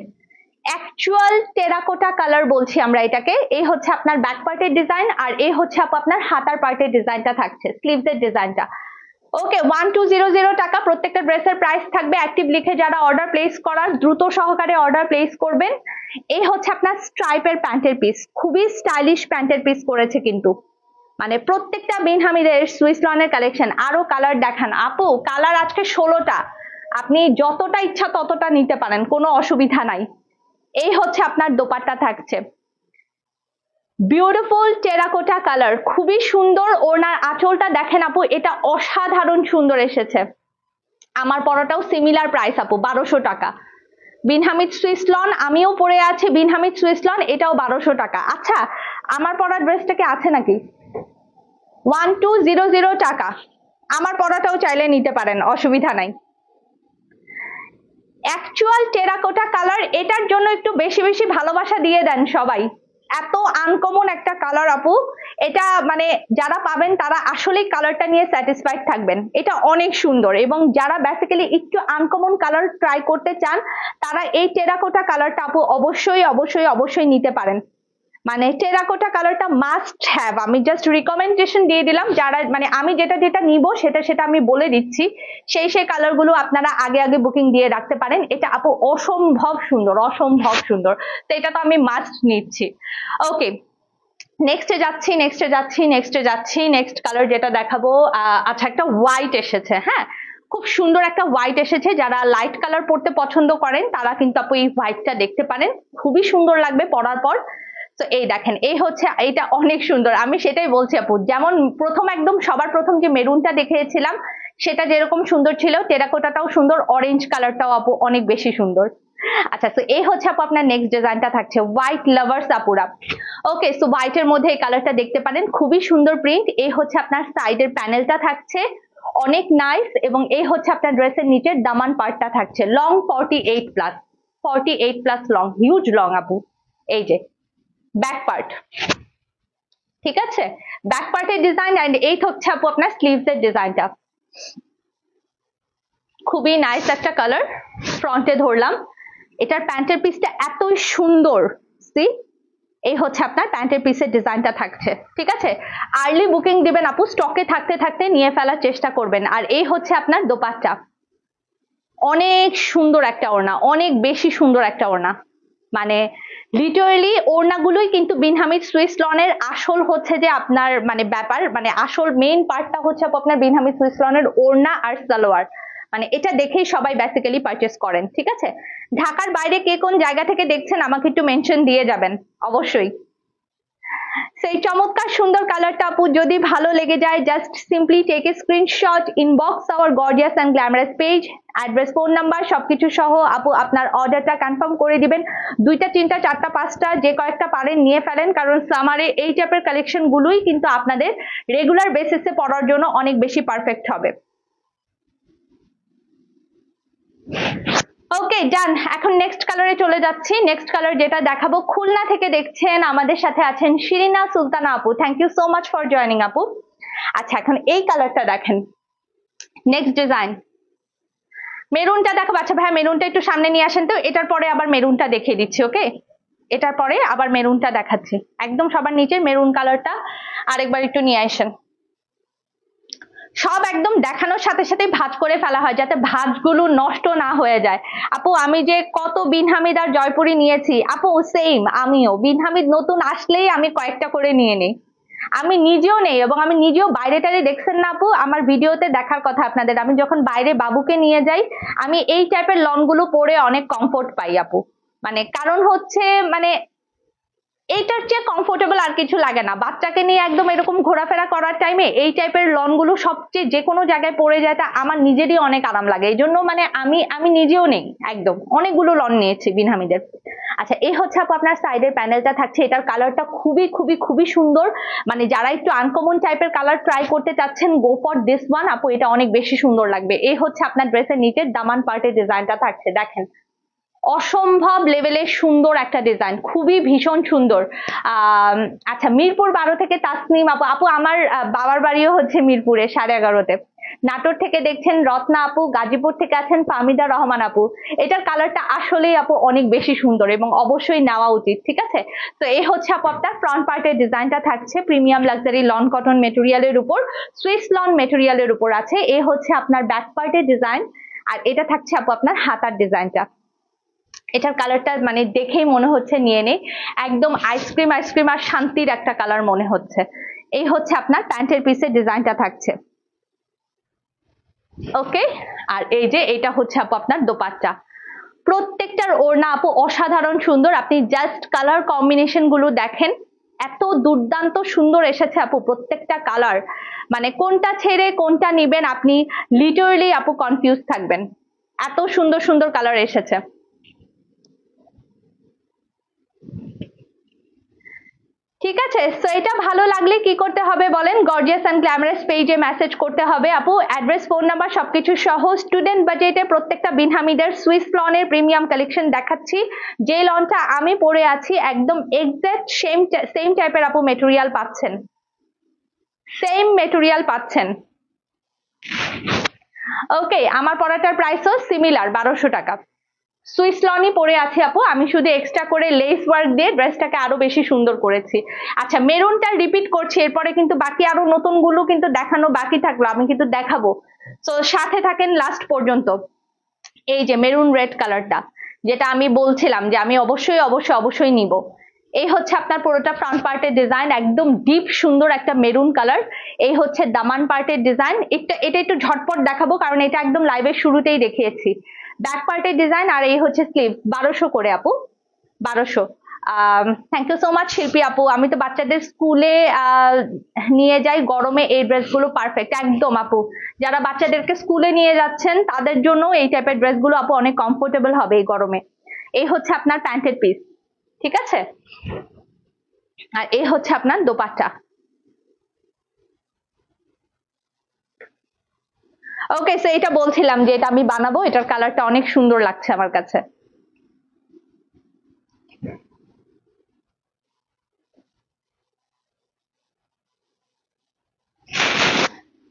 অ্যাকচুয়াল টেরাকোটা কালার বলছি আমরা এটাকে। এই হচ্ছে আপনার ব্যাক পার্টের ডিজাইন, আর এই হচ্ছে আপু আপনার হাতার পার্টের ডিজাইনটা থাকছে, স্লিভসের ডিজাইনটা। ওকে, 1200 টাকা প্রত্যেকটা ড্রেসের প্রাইস থাকবে। অ্যাক্টিভ লিখে যারা অর্ডার প্লেস করার, দ্রুত সহকারে অর্ডার প্লেস করবেন। এই হচ্ছে আপনার স্ট্রাইপের প্যান্টের পিস, খুবই স্টাইলিশ প্যান্টের পিস করেছে কিন্তু, মানে প্রত্যেকটা বিন হামিদের সুইস লনের কালেকশন। আরো কালার দেখান আপু, কালার আজকে 16টা, আপনি যতটা ইচ্ছা ততটা নিতে পারেন, কোনো অসুবিধা নাই। এই হচ্ছে আপনার দোপাট্টা থাকছে, বিউটিফুল টেরাকোটা কালার, খুবই সুন্দর। ওনার আঁচলটা দেখেন আপু, এটা অসাধারণ সুন্দর এসেছে। আমার পরাটাও সিমিলার প্রাইস আপু, 1200 টাকা। বিন হামিদ সুইস লন আমিও পরে আছি, বিন হামিদ সুইস লন এটাও 1200 টাকা। আচ্ছা, আমার পরা ড্রেসটাকে আছে নাকি? 1200 টাকা, আমার পরাটাও চাইলে নিতে পারেন, অসুবিধা নাই। অ্যাকচুয়াল টেরাকোটা কালার, এটার জন্য একটু বেশি বেশি ভালোবাসা দিয়ে দেন সবাই। এত আনকমন একটা কালার আপু, এটা মানে যারা পাবেন তারা আসলেই কালারটা নিয়ে স্যাটিসফাইড থাকবেন। এটা অনেক সুন্দর, এবং যারা বেসিক্যালি একটু আনকমন কালার ট্রাই করতে চান তারা এই টেরাকোটা কালারটা আপু অবশ্যই নিতে পারেন। মানে টেরাকোটা কালারটা মাস্ট হ্যাভ, আমি জাস্ট রিকমেন্ডেশন দিয়ে দিলাম। যারা মানে আমি যেটা নিব সেটা আমি বলে দিচ্ছি, সেই কালার গুলো আপনারা আগে বুকিং দিয়ে রাখতে পারেন। এটা আপু অসম্ভব সুন্দর। তো এটা তো আমি মাস্ট নিচ্ছি। ওকে, নেক্সটে যাচ্ছি। নেক্সট কালার যেটা দেখাবো, আচ্ছা একটা হোয়াইট এসেছে, হ্যাঁ খুব সুন্দর একটা হোয়াইট এসেছে। যারা লাইট কালার পরতে পছন্দ করেন তারা কিন্তু আপু এই হোয়াইটটা দেখতে পারেন, খুবই সুন্দর লাগবে পরার পর। তো এই দেখেন, এই হচ্ছে, এটা অনেক সুন্দর। আমি সেটাই বলছি আপু, যেমন একদম সবার প্রথম যে মেরুনটা দেখিয়েছিলাম সেটা যেরকম সুন্দর ছিল, টেরাকোটাটাও সুন্দর, অরেঞ্জ কালারটাও আপু অনেক বেশি সুন্দর। আচ্ছা, তো এই হচ্ছে আপু আপনার নেক্সট ডিজাইনটা থাকছে, হোয়াইট লাভার্স আপুরা। ওকে, সো হোয়াইটের মধ্যে এই কালারটা দেখতে পারেন, খুবই সুন্দর প্রিন্ট। এই হচ্ছে আপনার সাইডের প্যানেলটা থাকছে, অনেক নাইস। এবং এই হচ্ছে আপনার ড্রেসের নিচের দামান পার্টটা থাকছে, লং 48+ লং, হিউজ লং আপু। এই যে ব্যাক পার্ট, ঠিক আছে, ব্যাক পার্টের ডিজাইন। এন্ড এই হচ্ছে আপু আপনার স্লিভস এর ডিজাইনটা, খুবই নাইস একটা কালার। ফ্রন্টে ধরলাম, এটার প্যান্টের পিসটা এতই সুন্দর। সি, এই হচ্ছে আপনার প্যান্টের পিসের ডিজাইনটা থাকছে, ঠিক আছে। আর্লি বুকিং দিবেন আপু, স্টকে থাকতে নিয়ে ফেলার চেষ্টা করবেন। আর এই হচ্ছে আপনার দোপাট্টা, অনেক সুন্দর একটা ওড়না, অনেক বেশি সুন্দর একটা ওড়না। মানে লিটারালি ওড়নাগুলোই কিন্তু বিন হামিদ সুইস লনের আসল হচ্ছে যে আপনার মানে ব্যাপার, মানে আসল মেইন পার্টটা হচ্ছে আপনার বিন হামিদ সুইস লনের ওড়না আর সালোয়ার। মানে এটা দেখেই সবাই বেসিক্যালি পারচেস করেন, ঠিক আছে। ঢাকার বাইরে কে কোন জায়গা থেকে দেখছেন আমাকে একটু মেনশন দিয়ে যাবেন অবশ্যই। সেই চমৎকার সুন্দর কালারটা আপু যদি ভালো লেগে যায়, just simply take a screenshot, inbox our gorgeous and glamorous page, address, phone number সবকিছু সহ আপু আপনার অর্ডারটা কনফার্ম করে দিবেন। 2টা 3টা 4টা 5টা যে কয়েকটা পারেন নিয়ে ফেলেন, কারণ সামারে এই টাইপের কালেকশন গুলোই কিন্তু আপনাদের রেগুলার বেসিসে পড়ার জন্য অনেক বেশি পারফেক্ট হবে। ওকে, ডান। এখন নেক্সট কালারে চলে যাচ্ছি। নেক্সট কালার যেটা দেখাবো, খুলনা থেকে দেখছেন, আমাদের সাথে আছেন শিরিনা সুলতানা আপু। Thank you so much for joining আপু। আচ্ছা, এখন এই কালারটা দেখেন, নেক্সট ডিজাইন মেরুনটা দেখাবো। আচ্ছা ভাইয়া, মেরুনটা একটু সামনে নিয়ে আসেন তো, এটার পরে আবার মেরুনটা দেখিয়ে দিচ্ছি। ওকে, এটার পরে আবার মেরুনটা দেখাচ্ছি, একদম সবার নিচে মেরুন কালারটা আরেকবার একটু নিয়ে আসেন। সব একদম দেখানোর সাথে সাথে ভাঁজ করে ফেলা হয় যাতে ভাঁজগুলো নষ্ট না হয়ে যায়। আপু আমি যে কত বিন হামিদ আর জয়পুরি নিয়েছি আপু, সেম আমিও বিন হামিদ নতুন আসলেই আমি কয়েকটা করে নিয়ে নিই। আমি নিজেও নেই এবং আমি নিজেও বাইরে টাইরে দেখছেন না আপু, আমার ভিডিওতে দেখার কথা আপনাদের, আমি যখন বাইরে বাবুকে নিয়ে যাই আমি এই টাইপের লন গুলো পরে অনেক কমফোর্ট পাই আপু। মানে কারণ হচ্ছে মানে এইটার চেয়ে কমফোর্টেবল আর কিছু লাগে না। বাচ্চাকে নিয়ে একদম এরকম ঘোরাফেরা করার টাইমে এই টাইপের লন গুলো সবচেয়ে যে কোনো জায়গায় পরে যায় তা আমার নিজেরই অনেক আরাম লাগে। এই জন্য মানে আমি নিজেও নেই, একদম অনেকগুলো লন নিয়েছি বিন হামিদের। আচ্ছা এই হচ্ছে আপু আপনার সাইডের প্যানেলটা থাকছে, এটার কালারটা খুবই খুবই খুবই সুন্দর। মানে যারা একটু আনকমন টাইপের কালার ট্রাই করতে চাচ্ছেন গো ফর দিস ওয়ান আপু, এটা অনেক বেশি সুন্দর লাগবে। এই হচ্ছে আপনার ড্রেসের নিচের দামান পার্টের ডিজাইনটা থাকছে, দেখেন অসম্ভব লেভেলের সুন্দর একটা ডিজাইন, খুবই ভীষণ সুন্দর। আচ্ছা মিরপুর 12 থেকে তাসনিম আপু, আপু আমার বাবার বাড়িও হচ্ছে মিরপুরে 11:30-তে। নাটোর থেকে দেখছেন রত্না আপু, গাজীপুর থেকে আছেন ফাহমিদা রহমান আপু। এটার কালারটা আসলেই আপু অনেক বেশি সুন্দর এবং অবশ্যই নেওয়া উচিত, ঠিক আছে। তো এই হচ্ছে আপু আপনার ফ্রন্ট পার্টের ডিজাইনটা থাকছে প্রিমিয়াম লাক্সারি লন কটন মেটেরিয়ালের উপর, সুইস লন মেটেরিয়ালের উপর আছে। এই হচ্ছে আপনার ব্যাক পার্টের ডিজাইন, আর এটা থাকছে আপু আপনার হাতার ডিজাইনটা। এটার কালারটা মানে দেখেই মনে হচ্ছে নিয়ে নেই, একদম আইসক্রিম আইসক্রিম আর শান্তির একটা কালার মনে হচ্ছে। এই হচ্ছে আপনার প্যান্টের পিসের ডিজাইনটা থাকছে, ওকে। আর এই যে এটা হচ্ছে আপু আপনার দোপাট্টা, প্রত্যেকটার ওড়না আপু অসাধারণ সুন্দর। আপনি জাস্ট কালার কম্বিনেশন গুলো দেখেন, এত দুর্দান্ত সুন্দর এসেছে আপু প্রত্যেকটা কালার। মানে কোনটা ছেড়ে কোনটা নিবেন আপনি লিটারালি আপু কনফিউজ থাকবেন, এত সুন্দর সুন্দর কালার এসেছে। ঠিক আছে, সো এটা ভালো লাগলে কি করতে হবে বলেন, গর্জিয়াস এন্ড গ্ল্যামারাস পেজে মেসেজ করতে হবে আপু, অ্যাড্রেস ফোন নাম্বার সবকিছু সহ। স্টুডেন্ট বাজেটে প্রত্যেকটা বিন হামিদের সুইস লনের প্রিমিয়াম কালেকশন দেখাচ্ছি। যে লনটা আমি পরে আছি একদম এক্সাক্ট সেম টাইপের আপু মেটেরিয়াল পাচ্ছেন, সেম মেটেরিয়াল পাচ্ছেন। ওকে, আমার পরাটার প্রাইসও সিমিলার 1200 টাকা। সুইস লনই পরে আছি আপু, আমি শুধু এক্সট্রা করে লেস ওয়ার্ক দিয়ে ড্রেসটাকে আরো বেশি সুন্দর করেছি। আচ্ছা মেরুনটা রিপিট করছি, এরপরে কিন্তু বাকি আরো নতুন গুলো কিন্তু দেখানো বাকি থাকলো, আমি কিন্তু দেখাবো, তো সাথে থাকেন লাস্ট পর্যন্ত। এই যে মেরুন রেড কালারটা, যেটা আমি বলছিলাম যে আমি অবশ্যই অবশ্যই অবশ্যই নিব। এই হচ্ছে আপনার পুরোটা ফ্রন্ট পার্টের ডিজাইন, একদম ডিপ সুন্দর একটা মেরুন কালার। এই হচ্ছে দামান পার্টের ডিজাইন, এটা একটু ঝটপট দেখাবো কারণ এটা একদম লাইভের শুরুতেই দেখিয়েছি। ব্যাক পার্টের ডিজাইন, আর এই হচ্ছে স্লিভ, 1200 করে আপু, 1200। থ্যাংক ইউ সো মাচ শিল্পী আপু, আমি তো বাচ্চাদের স্কুলে নিয়ে যাই, গরমে এই ড্রেসগুলো পারফেক্ট একদম আপু। যারা বাচ্চাদেরকে স্কুলে নিয়ে যাচ্ছেন তাদের জন্য এই টাইপের ড্রেসগুলো আপু অনেক কমফোর্টেবল হবে এই গরমে। এই হচ্ছে আপনার প্যান্টের পিস, ঠিক আছে, আর এই হচ্ছে আপনার দোপাট্টা। ওকে, সো এটা বলছিলাম যে এটা আমি বানাবো, এটার কালারটা অনেক সুন্দর লাগছে আমার কাছে।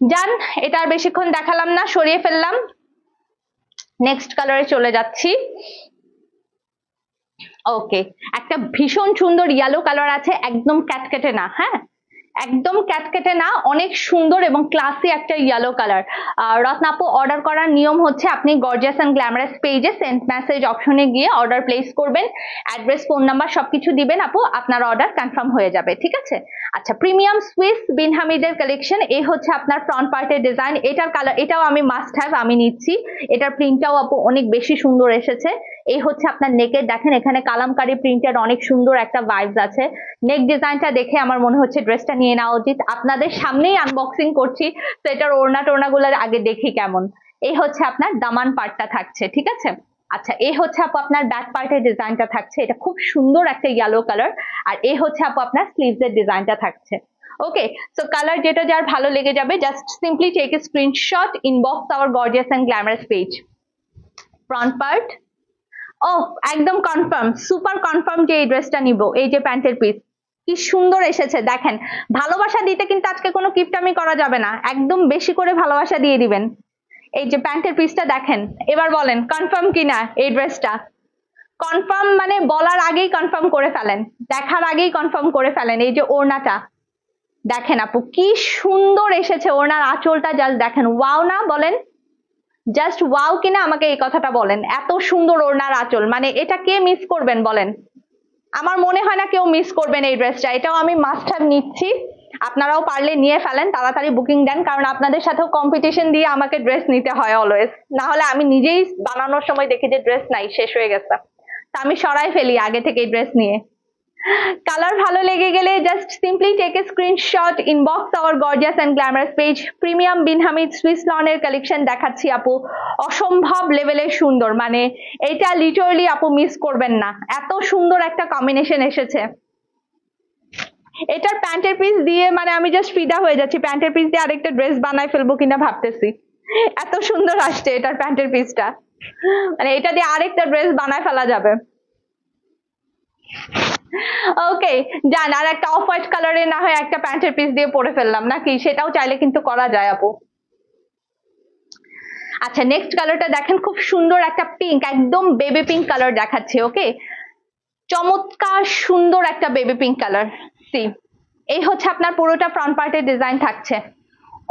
যান, এটা আর বেশিক্ষণ দেখালাম না, সরিয়ে ফেললাম, নেক্সট কালারে চলে যাচ্ছি। ওকে, একটা ভীষণ সুন্দর ইয়েলো কালার আছে, একদম ক্যাটকেটে না, হ্যাঁ একদম ক্যাটকেটে না, অনেক সুন্দর এবং ক্লাসি একটা ইয়েলো কালার। রত্না আপু অর্ডার করার নিয়ম হচ্ছে আপনি গর্জিয়াস এন্ড গ্ল্যামারাস পেজে সেন্ড মেসেজ অপশনে গিয়ে অর্ডার প্লেস করবেন, অ্যাড্রেস ফোন নাম্বার সবকিছু দিবেন আপু, আপনার অর্ডার কনফার্ম হয়ে যাবে, ঠিক আছে। আচ্ছা প্রিমিয়াম সুইস বিন হামিদের কালেকশন, এই হচ্ছে আপনার ফ্রন্ট পার্টের ডিজাইন, এটার কালার এটাও আমি মাস্ট হ্যাভ, আমি নিচ্ছি। এটার প্রিন্টটাও আপু অনেক বেশি সুন্দর এসেছে। এই হচ্ছে আপনার নেকের, দেখেন এখানে কালামকারী প্রিন্টের অনেক সুন্দর একটা ভাইবস আছে। নেক ডিজাইনটা দেখে আমার মনে হচ্ছে ড্রেসটা নিয়ে নেওয়া উচিত, আপনাদের সামনেই আনবক্সিং করছি, তো এটার ওড়না টোড়না গুলো আগে দেখি কেমন। এই হচ্ছে আপনার দামান পার্টটা থাকছে, ঠিক আছে। আচ্ছা এই হচ্ছে আপু আপনার ব্যাক পার্টের ডিজাইনটা থাকছে, এটা খুব সুন্দর একটা ইয়েলো কালার, আর এই হচ্ছে আপু আপনার স্লিভস এর ডিজাইনটা থাকছে। ওকে, সো কালার যেটা যার ভালো লেগে যাবে just simply take a screenshot, inbox our gorgeous and glamorous page. Front part, ও একদম কনফার্ম, সুপার কনফার্ম যে এই ড্রেসটা নিব। এই যে প্যান্টের পিস কি সুন্দর এসেছে দেখেন, ভালোবাসা দিতে কিন্তু আজকে কোনো কিপটামি করা যাবে না, একদম বেশি করে ভালোবাসা দিয়ে দিবেন। এই যে প্যান্টের পিসটা দেখেন, এবার বলেন কনফার্ম কিনা এই ড্রেসটা। কনফার্ম মানে বলার আগেই কনফার্ম করে ফেলেন, দেখার আগেই কনফার্ম করে ফেলেন। এই যে ওড়নাটা দেখেন আপু কি সুন্দর এসেছে ওনার আঁচলটা, জাস্ট দেখেন, ওয়াও না বলেন? জাস্ট ওয়াও কিনা আমাকে এই কথাটা বলেন। এত সুন্দর ওনার আঁচল, মানে এটা কে মিস করবেন বলেন? আমার মনে হয় না কেউ মিস করবেন এই ড্রেসটা। এটাও আমি মাস্ট হ্যাভ নিচ্ছি, আপনারাও পারলে নিয়ে ফেলেন, তাড়াতাড়ি বুকিং দেন, কারণ আপনাদের সাথেও কম্পিটিশন দিয়ে আমাকে ড্রেস নিতে হয় অলওয়েজ। না হলে আমি নিজেই বানানোর সময় দেখি যে ড্রেস নাই, শেষ হয়ে গেছে, তা আমি সরাই ফেলি আগে থেকে ড্রেস নিয়ে। কালার ভালো লেগে গেলে just simply take a screenshot, inbox our gorgeous and glamorous page. Premium Bin Hamid Swiss লনের কালেকশন দেখাচ্ছি আপু, অসম্ভব লেভেলের সুন্দর, মানে এটা লিটারালি আপু মিস করবেন না, এত সুন্দর একটা কম্বিনেশন এসেছে। এটার প্যান্টের পিস দিয়ে মানে আমি জাস্ট ফিদা হয়ে যাচ্ছি, প্যান্টের পিস দিয়ে আরেকটা ড্রেস বানাই ফেলবো কিনা ভাবতেছি, এত সুন্দর আসছে এটার প্যান্টের পিসটা, মানে এটা দিয়ে আরেকটা ড্রেস বানায় ফেলা যাবে। ওকে জান, আর একটা অফ হোয়াইট কালারে না হয় একটা প্যান্টের পিস দিয়ে পরে ফেললাম নাকি, সেটাও চাইলে কিন্তু করা যায় আপু। আচ্ছা নেক্সট কালারটা দেখেন, খুব সুন্দর একটা পিঙ্ক, একদম বেবি পিঙ্ক কালার দেখাচ্ছে। ওকে, চমৎকার সুন্দর একটা বেবি পিঙ্ক কালার। সি, এই হচ্ছে আপনার পুরোটা ফ্রন্ট পার্টের ডিজাইন থাকছে,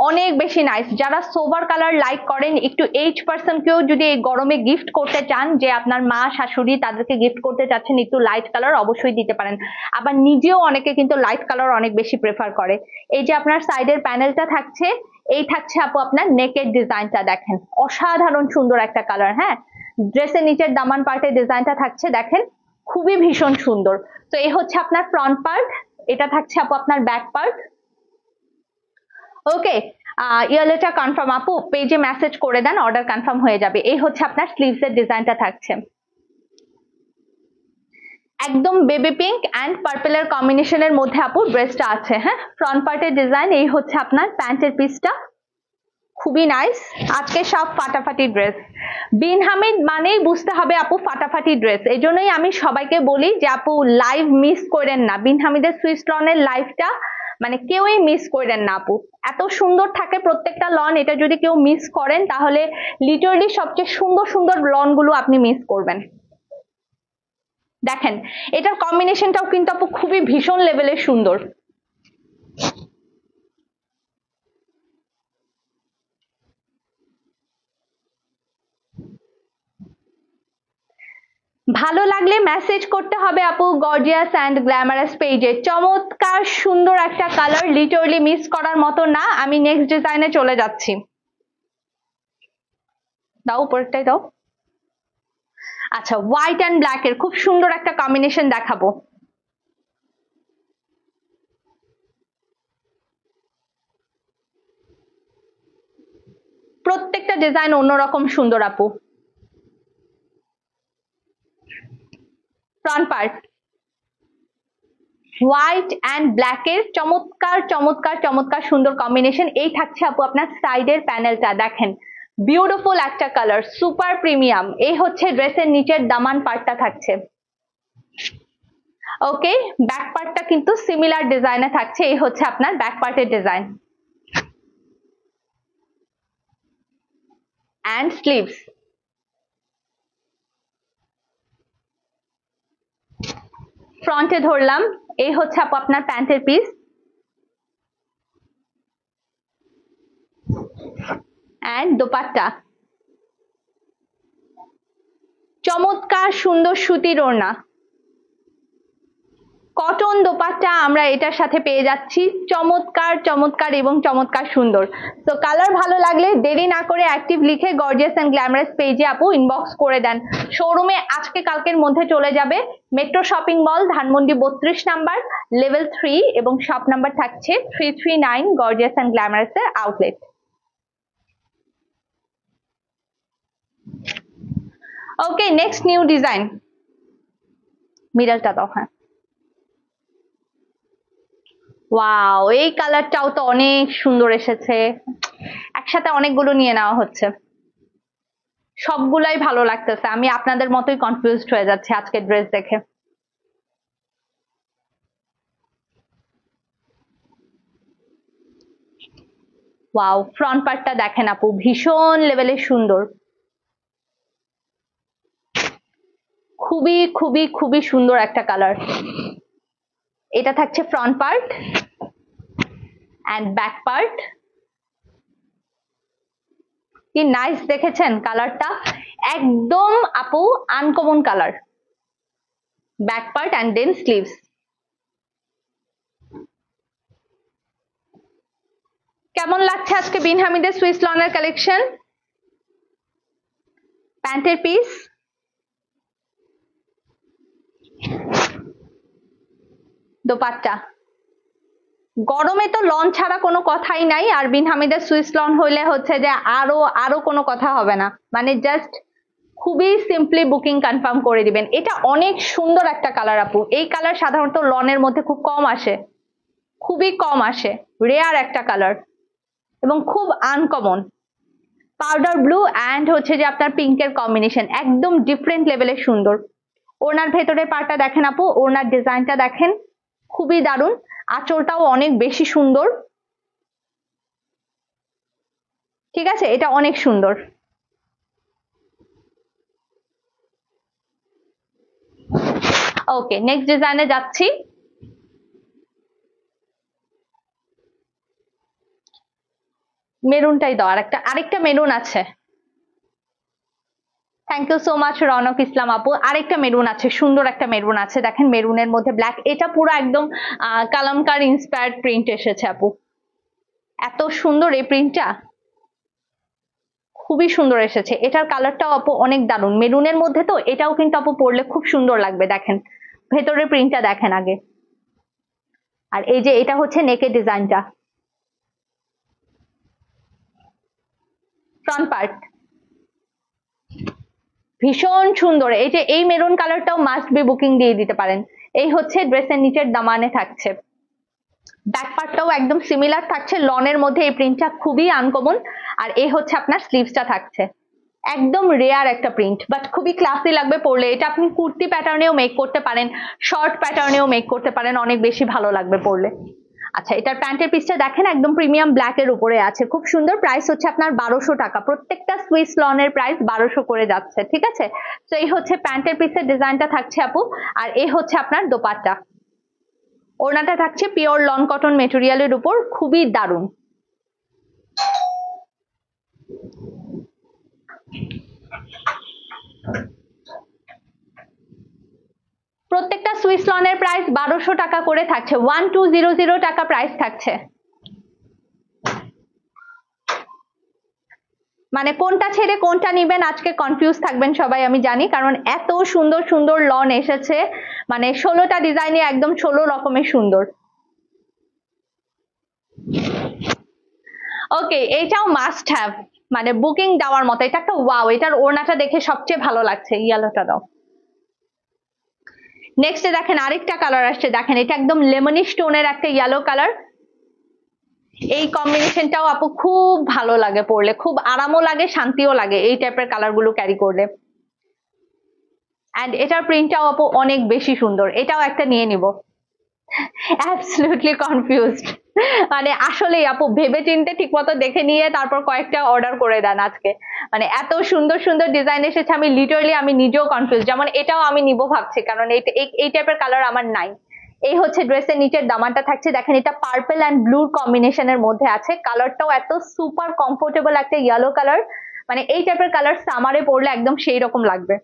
অনেক বেশি নাইস। যারা সোবার কালার লাইক করেন, একটু এইজ পার্সনকেও যদি এই গরমে গিফট করতে চান, যে আপনার মা শাশুড়ি তাদেরকে গিফট করতে চাচ্ছেন একটু লাইট কালার, অবশ্যই দিতে পারেন। আবার নিজেও অনেকে কিন্তু লাইট কালার অনেক বেশি প্রেফার করে। এই যে আপনার সাইডের প্যানেলটা থাকছে, এই থাকছে আপু আপনার নেকের ডিজাইনটা, দেখেন অসাধারণ সুন্দর একটা কালার। হ্যাঁ, ড্রেসের নিচের দামান পার্টের ডিজাইনটা থাকছে, দেখেন খুবই ভীষণ সুন্দর। তো এই হচ্ছে আপনার ফ্রন্ট পার্ট, এটা থাকছে আপু আপনার ব্যাক পার্ট। ওকে, ইয়ারলেটা কনফার্ম আপু, পেজে মেসেজ করে দেন, অর্ডার কনফার্ম হয়ে যাবে। এই হচ্ছে আপনার স্লিভস এর ডিজাইনটা থাকছে, একদম বেবি পিঙ্ক অ্যান্ড পার্পেলের কম্বিনেশনের মধ্যে আপু ড্রেসটা আছে। হ্যাঁ, ফ্রন্ট পার্টের ডিজাইন, এই হচ্ছে আপনার প্যান্টের পিসটা, খুবই নাইস। আজকে সব ফাটাফাটি ড্রেস, বিন হামিদ মানেই বুঝতে হবে আপু ফাটাফাটি ড্রেস। এই জন্যই আমি সবাইকে বলি যে আপু লাইভ মিস করেন না, বিন হামিদের সুইস লনের লাইভটা মানে কেউই মিস করেন না আপু, এত সুন্দর থাকে প্রত্যেকটা লন। এটা যদি কেউ মিস করেন তাহলে লিটারালি সবচেয়ে সুন্দর সুন্দর লন গুলো আপনি মিস করবেন। দেখেন এটার কম্বিনেশনটাও কিন্তু আপু খুবই ভীষণ লেভেলের সুন্দর। ভালো লাগলে মেসেজ করতে হবে আপু গর্জিয়াস অ্যান্ড গ্ল্যামারাস পেজে। চমৎকার সুন্দর একটা কালার, লিটারালি মিস করার মতো না। আমি নেক্সট ডিজাইনে চলে যাচ্ছি, দাও উপরটাই দাও। আচ্ছা, হোয়াইট অ্যান্ড ব্ল্যাক এর খুব সুন্দর একটা কম্বিনেশন দেখাবো। প্রত্যেকটা ডিজাইন অন্যরকম সুন্দর আপু। Front part white and black এর চমৎকার চমৎকার চমৎকার সুন্দর কম্বিনেশন। এই থাকছে আপু আপনার সাইডের প্যানেলটা, দেখেন বিউটিফুল একটা কালার, সুপার প্রিমিয়াম। এই হচ্ছে ড্রেসের নিচের দামান পার্টটা থাকছে। ওকে, ব্যাক পার্টটা কিন্তু সিমিলার ডিজাইনে থাকছে, এই হচ্ছে আপনার ব্যাক পার্টের ডিজাইন অ্যান্ড স্লিভস। ফ্রন্টে ধরলাম, এই হচ্ছে আপু আপনার প্যান্টের পিস অ্যান্ড দোপাট্টা, চমৎকার সুন্দর সুতির ওড়না, কটন দোপাট্টা আমরা এটার সাথে পেয়ে যাচ্ছি, চমৎকার চমৎকার এবং চমৎকার সুন্দর। তো কালার ভালো লাগলে দেরি না করে অ্যাক্টিভ লিখে গর্জিয়াস এন্ড গ্ল্যামারাস পেজে আপু ইনবক্স করে দেন। শোরুমে আজকে কালকের মধ্যে চলে যাবে। Metro shopping mall, Dhanmondi 32 number, level 3 এবং শপ নাম্বার থাকছে 339, গর্জিয়াস এন্ড গ্ল্যামারাস এর আউটলেট। ওকে, নেক্সট নিউ ডিজাইন, মিডলটা দাও। হ্যাঁ, ওয়াও, এই কালারটাও তো অনেক সুন্দর এসেছে, একসাথে অনেকগুলো নিয়ে নেওয়া হচ্ছে, সবগুলাই ভালো লাগতেছে। আমি আপনাদের মতোই কনফিউজড হয়ে যাচ্ছি আজকের ড্রেস দেখে। ওয়াও, ফ্রন্ট পার্টটা দেখেন আপু, ভীষণ লেভেলের সুন্দর, খুবই খুবই খুবই সুন্দর একটা কালার। এটা থাকছে front part and back part. কি নাইস দেখেছেন কালারটা, একদম আপু uncommon colour. Back part and then sleeves. কেমন লাগছে আজকে বিন হামিদের সুইস লনের কালেকশন? প্যান্টের পিস, দোপাট্টা। গরমে তো লন ছাড়া কোনো কথাই নাই, আর বিন হামিদের সুইস লন হইলে হচ্ছে যে আরো কোনো কথা হবে না, মানে জাস্ট খুবই সিম্পলি বুকিং কনফার্ম করে দিবেন। এটা অনেক সুন্দর একটা কালার আপু, এই কালার সাধারণত লনের মধ্যে খুব কম আসে, খুবই কম আসে, রেয়ার একটা কালার এবং খুব আনকমন। পাউডার ব্লু অ্যান্ড হচ্ছে যে আপনার পিঙ্কের কম্বিনেশন, একদম ডিফারেন্ট লেভেলের সুন্দর। ওনার ভেতরের পার্টটা দেখেন আপু, ওনার ডিজাইনটা দেখেন, খুবই দারুণ। আঁচলটাও অনেক বেশি সুন্দর, ঠিক আছে, এটা অনেক সুন্দর। ওকে, নেক্সট ডিজাইনে যাচ্ছি। মেরুনটাই দাও, আরেকটা মেরুন আছে। Thank you so much Ronok Islam আপু। আরেকটা মেরুন আছে, সুন্দর একটা মেরুন আছে, দেখেন মেরুনের মধ্যে ব্ল্যাক, এটা পুরো একদম কালামকার ইন্সপায়ার্ড প্রিন্ট এসেছে আপু। এত সুন্দর এই প্রিন্টটা, খুবই সুন্দর এসেছে। এটার কালারটাও আপু অনেক দারুণ, মেরুনের মধ্যে তো এটাও কিন্তু আপু পরলে খুব সুন্দর লাগবে। দেখেন ভেতরের প্রিন্টটা দেখেন আগে, আর এই যে এটা হচ্ছে নেকের ডিজাইনটা, ফ্রন্ট পার্ট ভীষণ সুন্দর। এই যে এই মেরুন কালারটাও মাস্ট বি বুকিং দিয়ে দিতে পারেন। এই হচ্ছে ড্রেসের নিচের দামানে থাকছে, ব্যাক পার্টটাও একদম সিমিলার থাকছে, লনের মধ্যে এই প্রিন্টটা খুবই আনকমন। আর এই হচ্ছে আপনার স্লিভসটা থাকছে, একদম রেয়ার একটা প্রিন্ট, বাট খুবই ক্লাসি লাগবে পরলে। এটা আপনি কুর্তি প্যাটার্নেও মেক করতে পারেন, শর্ট প্যাটার্নেও মেক করতে পারেন, অনেক বেশি ভালো লাগবে পরলে। আচ্ছা, এটার প্যান্টের পিসটা দেখেন, একদম প্রিমিয়াম ব্ল্যাক এর উপরে আছে, খুব সুন্দর। প্রাইস হচ্ছে আপনার 1200 টাকা, প্রত্যেকটা সুইস লনের প্রাইস 1200 করে যাচ্ছে, ঠিক আছে। তো এই হচ্ছে প্যান্টের পিসের ডিজাইনটা থাকছে আপু, আর এই হচ্ছে আপনার দোপাট্টা। ওড়নাটা থাকছে পিওর লন কটন মেটেরিয়ালের উপর, খুবই দারুণ। প্রত্যেকটা সুইস লনের প্রাইস 1200 টাকা করে থাকছে, 1200 টাকা প্রাইস থাকছে। মানে কোনটা ছেড়ে কোনটা নিবেন আজকে কনফিউজ থাকবেন সবাই, আমি জানি, কারণ এত সুন্দর সুন্দর লন এসেছে, মানে 16টা ডিজাইনে একদম 16 রকমের সুন্দর। ওকে, এইটাও মাস্ট হ্যাভ, মানে বুকিং দেওয়ার মতো। এটা একটা ওয়াও, এটার ওড়নাটা দেখে সবচেয়ে ভালো লাগছে, ইয়েলোটা দাও। নেক্সটে দেখেন আরেকটা কালার আসছে, দেখেন এটা একদম লেমনিশ টোনের একটা ইয়েলো কালার। এই কম্বিনেশনটাও আপু খুব ভালো লাগে পরলে, খুব আরামও লাগে, শান্তিও লাগে এই টাইপের কালার গুলো ক্যারি করলে। এন্ড এটার প্রিন্টটাও আপু অনেক বেশি সুন্দর, এটাও একটা নিয়ে নিব। অ্যাবসলিউটলি কনফিউজড, মানে আসলেই আপু ভেবে চিন্তে ঠিক মতো দেখে নিয়ে তারপর কয়েকটা অর্ডার করে দেন আজকে। মানে এত সুন্দর সুন্দর ডিজাইন এসেছে, আমি লিটারালি আমি নিজেও কনফিউজ। যেমন এটাও আমি নিব ভাবছি, কারণ এই টাইপের কালার আমার নাই। এই হচ্ছে ড্রেসের নিচের দামানটা থাকছে, দেখেন এটা পার্পল অ্যান্ড ব্লুর কম্বিনেশনের মধ্যে আছে। কালারটাও এত সুপার কমফোর্টেবল একটা ইয়েলো কালার, মানে এই টাইপের কালার সামারে পরলে একদম সেই রকম লাগবে।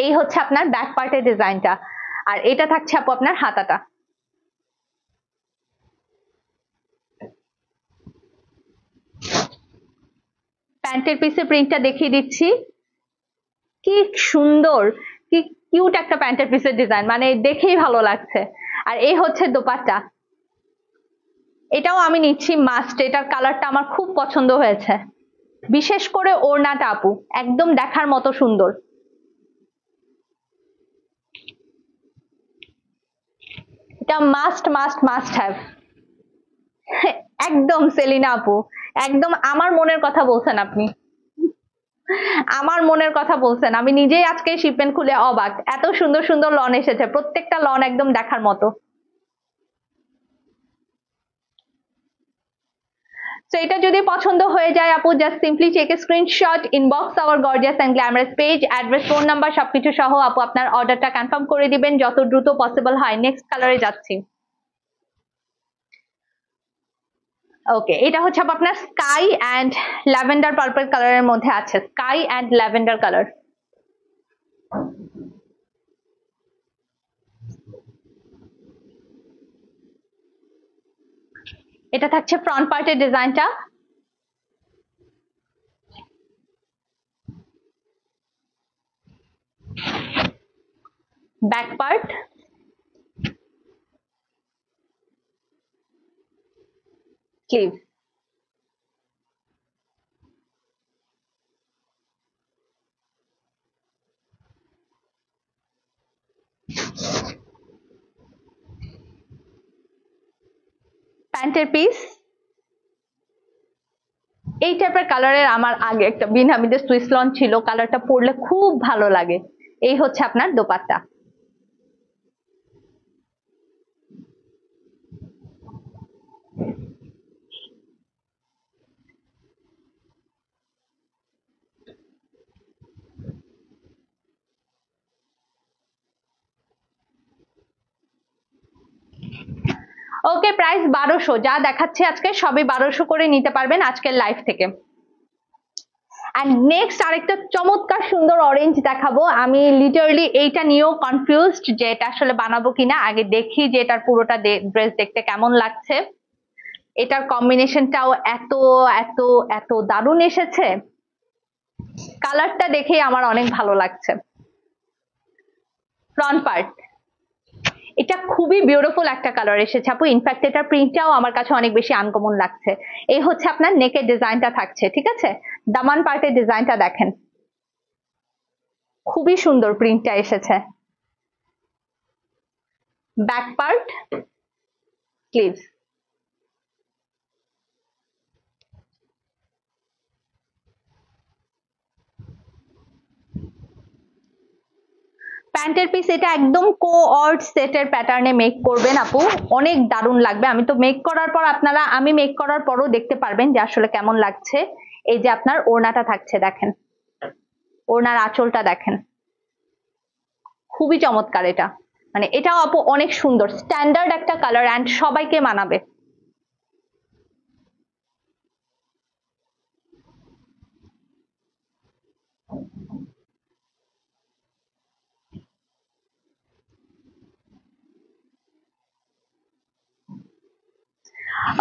এই হচ্ছে আপনার ব্যাক পার্টের ডিজাইনটা, আর এটা থাকছে আপু আপনার হাতাটা। প্যান্টের পিসের প্রিন্টটা দেখিয়ে দিচ্ছি, কি সুন্দর, কি কিউট একটা প্যান্টের পিসের ডিজাইন, মানে দেখেই ভালো লাগছে। আর এই হচ্ছে দোপাট্টা, এটাও আমি নিচ্ছি মাস্ট, এটার কালারটা আমার খুব পছন্দ হয়েছে, বিশেষ করে ওড়নাটা আপু একদম দেখার মতো সুন্দর। এটা মাস্ট মাস্ট মাস্ট হ্যাভ। একদম সেলিনা আপু, একদম আমার মনের কথা বলছেন আপনি, আমার মনের কথা বলছেন। আমি নিজেই আজকে শিপমেন্ট খুলে অবাক, এত সুন্দর সুন্দর লন এসেছে, প্রত্যেকটা লন একদম দেখার মতো। তো এটা যদি পছন্দ হয়ে যায় আপু, just simply take a screenshot, inbox our gorgeous and glamorous page, address, phone number সবকিছু সহ আপু আপনার অর্ডারটা কনফার্ম করে দিবেন যত দ্রুত পসিবল হয়। নেক্সট কালারে যাচ্ছি। ওকে, এটা হচ্ছে আপনার স্কাই অ্যান্ড ল্যাভেন্ডার পার্পল কালারের মধ্যে আছে, স্কাই অ্যান্ড ল্যাভেন্ডার কালার। এটা থাকছে ফ্রন্ট পার্টের ডিজাইনটা। Back part, sleeve. প্যান্টের পিস এই টাইপের কালারের আমার আগে একটা বিন হামিদের সুইস লন ছিল, কালারটা পরলে খুব ভালো লাগে। এই হচ্ছে আপনার দোপাট্টা। ওকে, প্রাইস 1200, যা দেখাচ্ছে আজকে সবই 1200 করে নিতে পারবেন আজকের লাইভ থেকে। এন্ড নেক্সট আরেকটা চমৎকার সুন্দর অরেঞ্জ দেখাবো। আমি লিটারালি এইটা নিয়েও কনফিউজড যে এটা আসলে বানাবো কিনা। আগে দেখি যে এটার পুরোটা ড্রেস দেখতে কেমন লাগছে। এটার কম্বিনেশনটাও এত এত এত দারুণ এসেছে, কালারটা দেখেই আমার অনেক ভালো লাগছে। ফ্রন্ট পার্ট, এটা খুবই বিউটিফুল একটা কালার এসেছে আপু। ইনফ্যাক্ট এটার প্রিন্টটাও আমার কাছে অনেক বেশি আনকমন লাগছে। এই হচ্ছে আপনার নেকের ডিজাইনটা থাকছে, ঠিক আছে? দামান পার্টের ডিজাইনটা দেখেন, খুবই সুন্দর প্রিন্টটা এসেছে। Back part, sleeves. প্যান্টের পিস এটা একদম কো-অর্ড সেটের প্যাটার্নে মেক করবেন আপু, অনেক দারুণ লাগবে। আমি তো মেক করার পর আমি মেক করার পরও দেখতে পারবেন যে আসলে কেমন লাগছে। এই যে আপনার ওড়নাটা থাকছে দেখেন, ওড়নার আঁচলটা দেখেন, খুবই চমৎকার এটা। মানে এটাও আপু অনেক সুন্দর, স্ট্যান্ডার্ড একটা কালার অ্যান্ড সবাইকে মানাবে।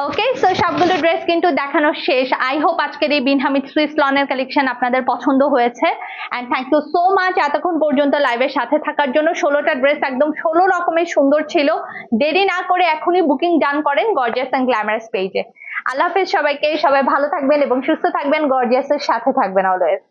ওকে, সো সবগুলো ড্রেস কিন্তু দেখানো শেষ। আই হোপ আজকের এই বিন হামিদ সুইস লনের কালেকশন আপনাদের পছন্দ হয়েছে। And thank you so much এতক্ষণ পর্যন্ত লাইভের সাথে থাকার জন্য। 16টা ড্রেস একদম 16 রকমের সুন্দর ছিল। দেরি না করে এখনই বুকিং ডান করেন গর্জিয়াস এন্ড গ্ল্যামারাস পেজে। আল্লাহ হাফেজ সবাইকে, সবাই ভালো থাকবেন এবং সুস্থ থাকবেন, গর্জিয়াসের সাথে থাকবেন অলওয়েজ।